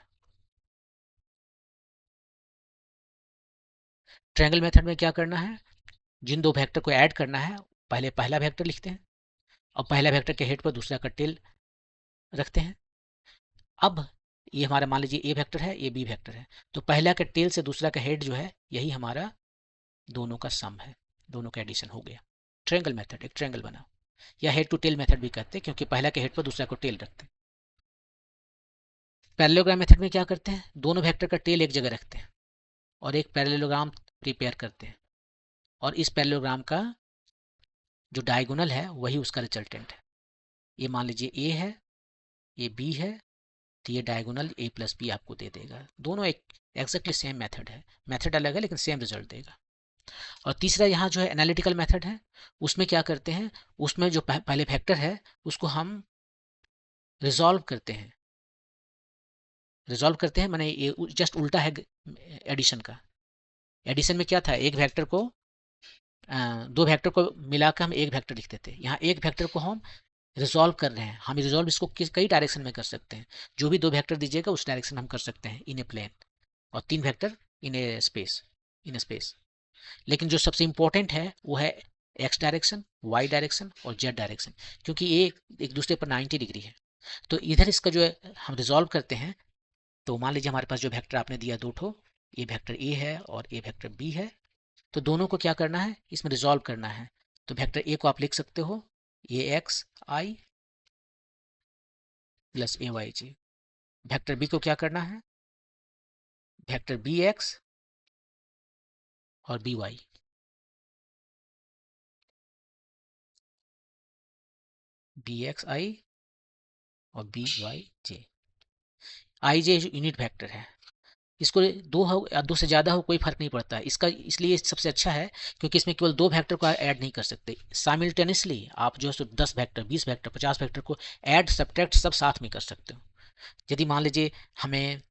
ट्रायंगल मेथड में क्या करना है, जिन दो वेक्टर को ऐड करना है, पहले पहला वेक्टर लिखते हैं और पहला वेक्टर के हेड पर दूसरा का टेल रखते हैं। अब ये हमारा मान लीजिए ए वेक्टर है, ये बी वेक्टर है, तो पहला का टेल से दूसरा का हेड जो है यही हमारा दोनों का सम है, दोनों का एडिशन हो गया। ट्रायंगल मेथड, एक ट्रायंगल बना, या हेड टू टेल मेथड भी कहते हैं, क्योंकि पहला के हेड पर दूसरा को टेल रखते हैं। पैरेललोग्राम मेथड में क्या करते हैं, दोनों वेक्टर का टेल एक जगह रखते हैं और एक पैरेललोग्राम प्रिपेयर करते हैं, और इस पैरेललोग्राम का जो डायगोनल है वही उसका रिजल्टेंट है। ये मान लीजिए ए है, ये बी है, तो ये डायगोनल ए प्लस बी आपको दे देगा। दोनों एक एग्जैक्टली सेम मेथड है, मेथड अलग है लेकिन सेम रिजल्ट देगा। और तीसरा यहाँ जो है एनालिटिकल मेथड है, उसमें क्या करते हैं, उसमें जो पहले फैक्टर है उसको हम रिजॉल्व करते हैं। रिजॉल्व करते हैं माने ये जस्ट उल्टा है एडिशन का। एडिशन में क्या था, एक वेक्टर को दो वेक्टर को मिलाकर हम एक वेक्टर लिख देते हैं। यहाँ एक वेक्टर को हम रिजॉल्व कर रहे हैं, हम रिजॉल्व इसको कई डायरेक्शन में कर सकते हैं। जो भी दो वेक्टर दीजिएगा उस डायरेक्शन में हम कर सकते हैं इन ए प्लेन, और तीन vector in A space, in space. लेकिन जो सबसे इंपॉर्टेंट है वो है एक्स डायरेक्शन, वाई डायरेक्शन और जेड डायरेक्शन, क्योंकि ये एक दूसरे पर 90 डिग्री है। तो इधर इसका जो है हम रिजॉल्व करते हैं। तो मान लीजिए हमारे पास जो वेक्टर आपने दिया दो ठो, ये वेक्टर ए है और ये वेक्टर बी है। तो दोनों को क्या करना है, इसमें रिजॉल्व करना है। तो वेक्टर ए को आप लिख सकते हो ए एक्स आई प्लस ए वाई जी। वेक्टर बी को क्या करना है, वेक्टर बी एक्स और बी वाई। बी एक्स आई और बी वाई जे। आई जे यूनिट वेक्टर है, इसको दो हो या दो से ज़्यादा हो कोई फर्क नहीं पड़ता है इसका, इसलिए सबसे अच्छा है क्योंकि इसमें केवल दो वेक्टर को ऐड नहीं कर सकते साइमल्टेनियसली। आप जो है 10 वेक्टर, 20 वेक्टर, 50 वेक्टर को ऐड सब्ट्रैक्ट सब साथ में कर सकते हो। यदि मान लीजिए हमें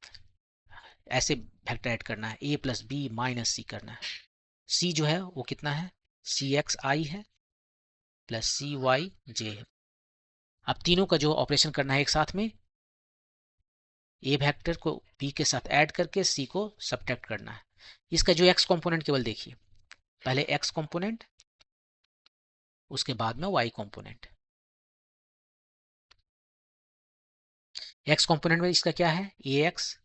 ऐसे वेक्टर ऐड करना है ए प्लस बी माइनस सी करना है, सी जो है वो कितना है, सी एक्स आई है प्लस सी वाई जे है। अब तीनों का जो ऑपरेशन करना है एक साथ में, ए वेक्टर को बी के साथ ऐड करके सी को सब्ट्रैक्ट करना है। इसका जो एक्स कंपोनेंट केवल देखिए, पहले एक्स कंपोनेंट, उसके बाद में वाई कंपोनेंट। एक्स कंपोनेंट में इसका क्या है, a x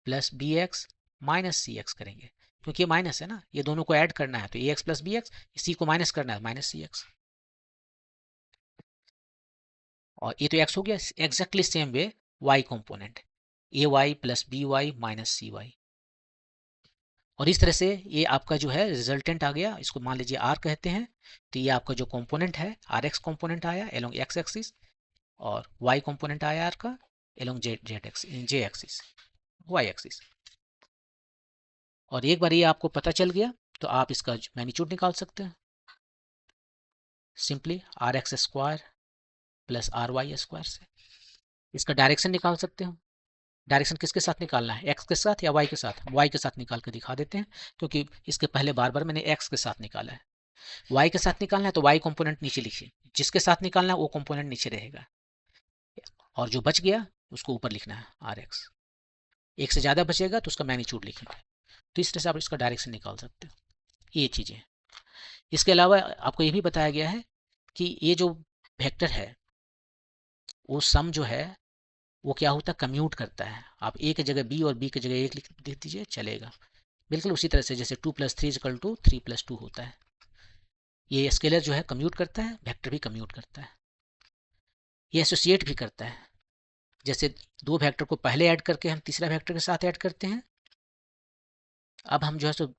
plus b x minus c x करेंगे, क्योंकि ये माइनस है ना, ये दोनों को ऐड करना है। तो ए एक्स प्लस बी एक्स, सी को माइनस करना है, माइनस सी एक्स। और ये तो एक्स हो गया। Exactly same way y component, a y plus b y minus c y. और इस तरह से ये आपका जो है रिजल्टेंट आ गया, इसको मान लीजिए आर कहते हैं। तो ये आपका जो कंपोनेंट है आर एक्स कंपोनेंट आया एलोंग एक्स एक्सिस, और वाई कंपोनेंट आया आर का एलोंग जेड एक्सिस, जे एक्सिस, वाई एक्सिस। और एक बार ये आपको पता चल गया तो आप इसका मैग्नीट्यूड निकाल सकते हैं simply r x square plus r y square से। इसका डायरेक्शन निकाल सकते हो। डायरेक्शन किसके साथ निकालना है, एक्स के साथ या वाई के साथ, वाई के साथ निकाल के दिखा देते हैं, क्योंकि इसके पहले बार बार मैंने एक्स के साथ निकाला है। वाई के साथ निकालना है तो वाई कंपोनेंट नीचे लिखिए, जिसके साथ निकालना है वो कंपोनेंट नीचे रहेगा, और जो बच गया उसको ऊपर लिखना है आर एक्स। एक से ज़्यादा बचेगा तो उसका मैग्नीट्यूड लिखेंगे। तो इस तरह से आप इसका डायरेक्शन निकाल सकते हो, ये चीज़ें। इसके अलावा आपको ये भी बताया गया है कि ये जो वेक्टर है वो सम जो है वो क्या होता है, कम्यूट करता है। आप ए की जगह बी और बी की जगह एक लिख दीजिए चलेगा, बिल्कुल उसी तरह से जैसे 2 + 3 = 3 + 2 होता है। ये स्केलर जो है कम्यूट करता है, वेक्टर भी कम्यूट करता है, ये एसोसिएट भी करता है। जैसे दो वेक्टर को पहले ऐड करके हम तीसरा वेक्टर के साथ ऐड करते हैं, अब हम जो है सो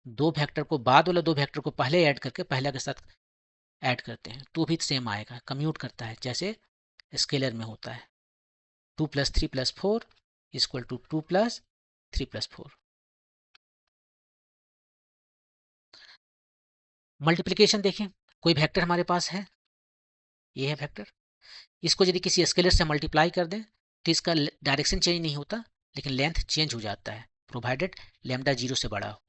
दो वेक्टर को बाद वाला दो वेक्टर को पहले ऐड करके पहला के साथ ऐड करते हैं, तो भी सेम आएगा, कम्यूट करता है जैसे स्केलर में होता है। 2 + 3 + 4 = 2 + 3 + 4। मल्टीप्लिकेशन देखें, कोई वेक्टर हमारे पास है, ये है वेक्टर, इसको यदि किसी स्केलर से मल्टीप्लाई कर दें तो इसका डायरेक्शन चेंज नहीं होता, लेकिन लेंथ चेंज हो जाता है, प्रोवाइडेड लैम्डा 0 से बड़ा हो।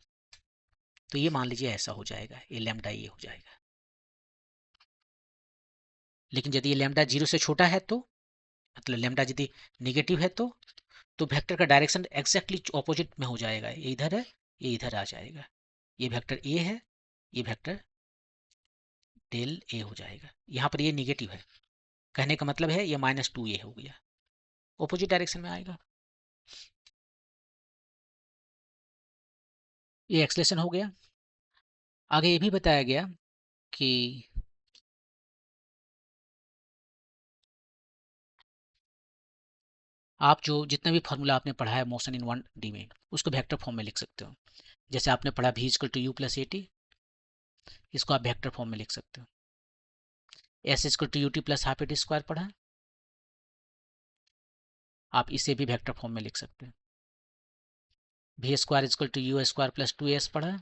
तो ये मान लीजिए ऐसा हो जाएगा, ये लैम्डा ये हो जाएगा। लेकिन यदि ये लैम्डा 0 से छोटा है तो, मतलब लैम्डा यदि निगेटिव है तो वेक्टर का डायरेक्शन एग्जैक्टली ऑपोजिट में हो जाएगा, ये इधर है, ये इधर आ जाएगा। ये वेक्टर ए है, ये वेक्टर डेल ए हो जाएगा। यहाँ पर ये निगेटिव है, कहने का मतलब है ये -2a हो गया, ऑपोजिट डायरेक्शन में आएगा। ये एक्सलेशन हो गया। आगे ये भी बताया गया कि आप जो जितना भी फार्मूला आपने पढ़ा है मोशन इन 1D में, उसको वेक्टर फॉर्म में लिख सकते हो। जैसे आपने पढ़ा v = u + at, इसको आप वेक्टर फॉर्म में लिख सकते हो। s = ut + ½ पढ़ा, आप इसे भी वेक्टर फॉर्म में लिख सकते हो। v² = u² + 2s पढ़ा,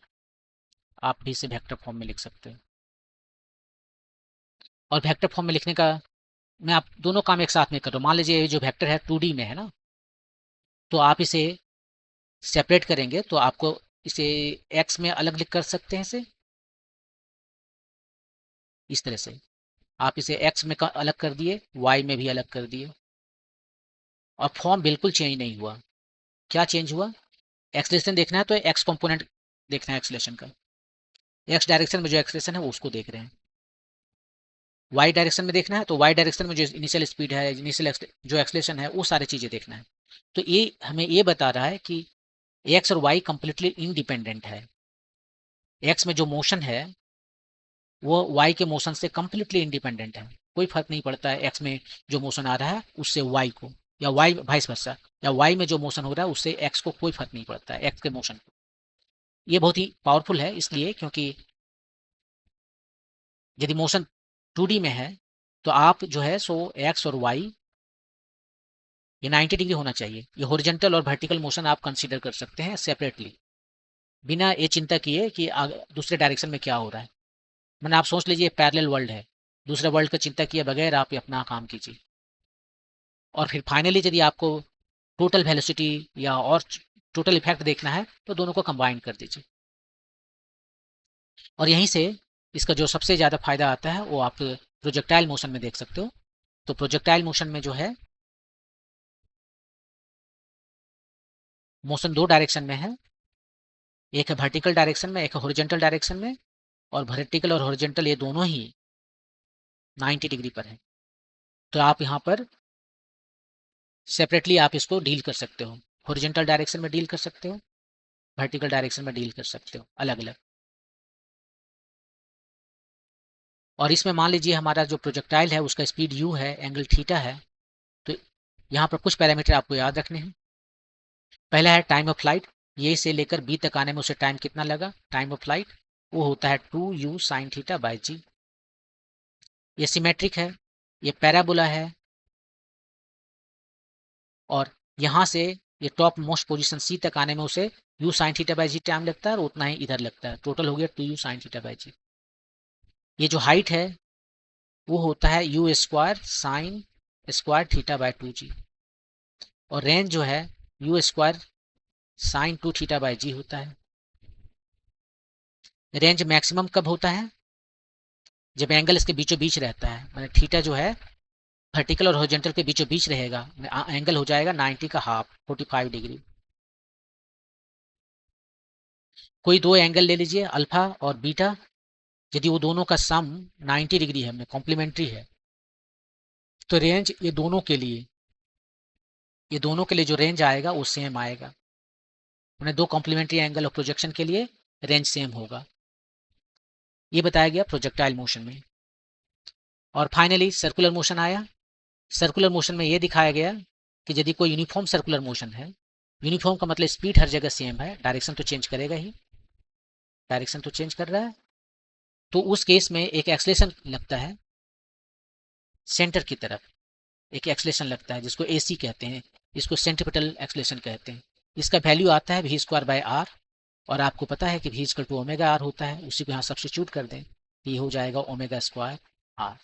आप भी इसे वेक्टर फॉर्म में लिख सकते हो। और वेक्टर फॉर्म में लिखने का मैं आप दोनों काम एक साथ में कर रहा हूँ। मान लीजिए ये जो वेक्टर है 2D में है ना, तो आप इसे सेपरेट करेंगे तो आपको इसे एक्स में अलग लिख कर सकते हैं, इसे इस तरह से आप इसे एक्स में अलग कर दिए, वाई में भी अलग कर दिए, और फॉर्म बिल्कुल चेंज नहीं हुआ। क्या चेंज हुआ? एक्सलेशन देखना है तो एक्स कंपोनेंट देखना है एक्सलेशन का, एक्स डायरेक्शन में जो एक्सलेशन है वो उसको देख रहे हैं। वाई डायरेक्शन में देखना है तो वाई डायरेक्शन में जो इनिशियल स्पीड है, इनिशियल जो एक्सलेशन है, वो सारी चीज़ें देखना है। तो ये हमें ये बता रहा है कि एक्स और वाई कंप्लीटली इंडिपेंडेंट है। एक्स में जो मोशन है वो वाई के मोशन से कंप्लीटली इंडिपेंडेंट है। कोई फर्क नहीं पड़ता है एक्स में जो मोशन आ रहा है उससे वाई को, या वाई वाइस वर्सा, या वाई में जो मोशन हो रहा है उससे एक्स को कोई फर्क नहीं पड़ता है, एक्स के मोशन को। ये बहुत ही पावरफुल है इसलिए क्योंकि यदि मोशन 2D में है तो आप जो है सो एक्स और वाई ये 90 डिग्री होना चाहिए। ये हॉरिजॉन्टल और वर्टिकल मोशन आप कंसीडर कर सकते हैं सेपरेटली, बिना ये चिंता किए कि दूसरे डायरेक्शन में क्या हो रहा है। मैंने आप सोच लीजिए पैरेलल वर्ल्ड है, दूसरे वर्ल्ड का चिंता किए बगैर आप अपना काम कीजिए। और फिर फाइनली यदि आपको टोटल वेलोसिटी या और टोटल इफेक्ट देखना है तो दोनों को कंबाइन कर दीजिए। और यहीं से इसका जो सबसे ज़्यादा फायदा आता है वो आप प्रोजेक्टाइल मोशन में देख सकते हो। तो प्रोजेक्टाइल मोशन में जो है मोशन दो डायरेक्शन में है, एक है वर्टिकल डायरेक्शन में, एक है हॉरिजॉन्टल डायरेक्शन में। और वर्टिकल और हॉरिजॉन्टल ये दोनों ही 90 डिग्री पर है। तो आप यहाँ पर सेपरेटली आप इसको डील कर सकते हो, हॉरिजॉन्टल डायरेक्शन में डील कर सकते हो, वर्टिकल डायरेक्शन में डील कर सकते हो, अलग अलग। और इसमें मान लीजिए हमारा जो प्रोजेक्टाइल है उसका स्पीड u है, एंगल थीटा है। तो यहाँ पर कुछ पैरामीटर आपको याद रखने हैं। पहला है टाइम ऑफ फ्लाइट, ये से लेकर बी तक आने में उसे टाइम कितना लगा, टाइम ऑफ फ्लाइट वो होता है 2u sine theta by g. ये सिमेट्रिक है, ये पैराबोला है, और यहाँ से ये टॉप मोस्ट पोजीशन सी तक आने में उसे u sine theta by g time लगता है, और उतना ही इधर लगता है। टोटल हो गया 2u sine theta by g. ये जो हाइट है वो होता है u square sine square theta by 2g। और रेंज जो है u square sine 2 theta by g होता है। रेंज मैक्सिमम कब होता है? जब एंगल इसके बीचों बीच रहता है, मैंने थीटा जो है वर्टिकल और हॉरिजॉन्टल के बीचों बीच रहेगा, एंगल हो जाएगा 90 का हाफ, 45 डिग्री। कोई दो एंगल ले लीजिए अल्फा और बीटा, यदि वो दोनों का सम 90 डिग्री है, कॉम्प्लीमेंट्री है, तो रेंज ये दोनों के लिए जो रेंज आएगा वो सेम आएगा। उन्हें दो कॉम्प्लीमेंट्री एंगल ऑफ प्रोजेक्शन के लिए रेंज सेम होगा। ये बताया गया प्रोजेक्टाइल मोशन में। और फाइनली सर्कुलर मोशन आया। सर्कुलर मोशन में ये दिखाया गया कि यदि कोई यूनिफॉर्म सर्कुलर मोशन है, यूनिफॉर्म का मतलब स्पीड हर जगह सेम है, डायरेक्शन तो चेंज करेगा ही, डायरेक्शन तो चेंज कर रहा है, तो उस केस में एक एक्सलेशन लगता है सेंटर की तरफ, एक एक्सलेशन लगता है जिसको AC कहते हैं, इसको सेंट्रिपिटल एक्सलेशन कहते हैं। इसका वैल्यू आता है v स्क्वायर बाय आर, और आपको पता है कि v equal to omega r होता है, उसी को यहाँ सब्स्टिट्यूट कर दें, ये हो जाएगा ओमेगा स्क्वायर आर।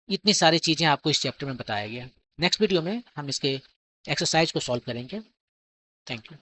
इतनी सारी चीज़ें आपको इस चैप्टर में बताया गया। नेक्स्ट वीडियो में हम इसके एक्सरसाइज को सॉल्व करेंगे। Thank you.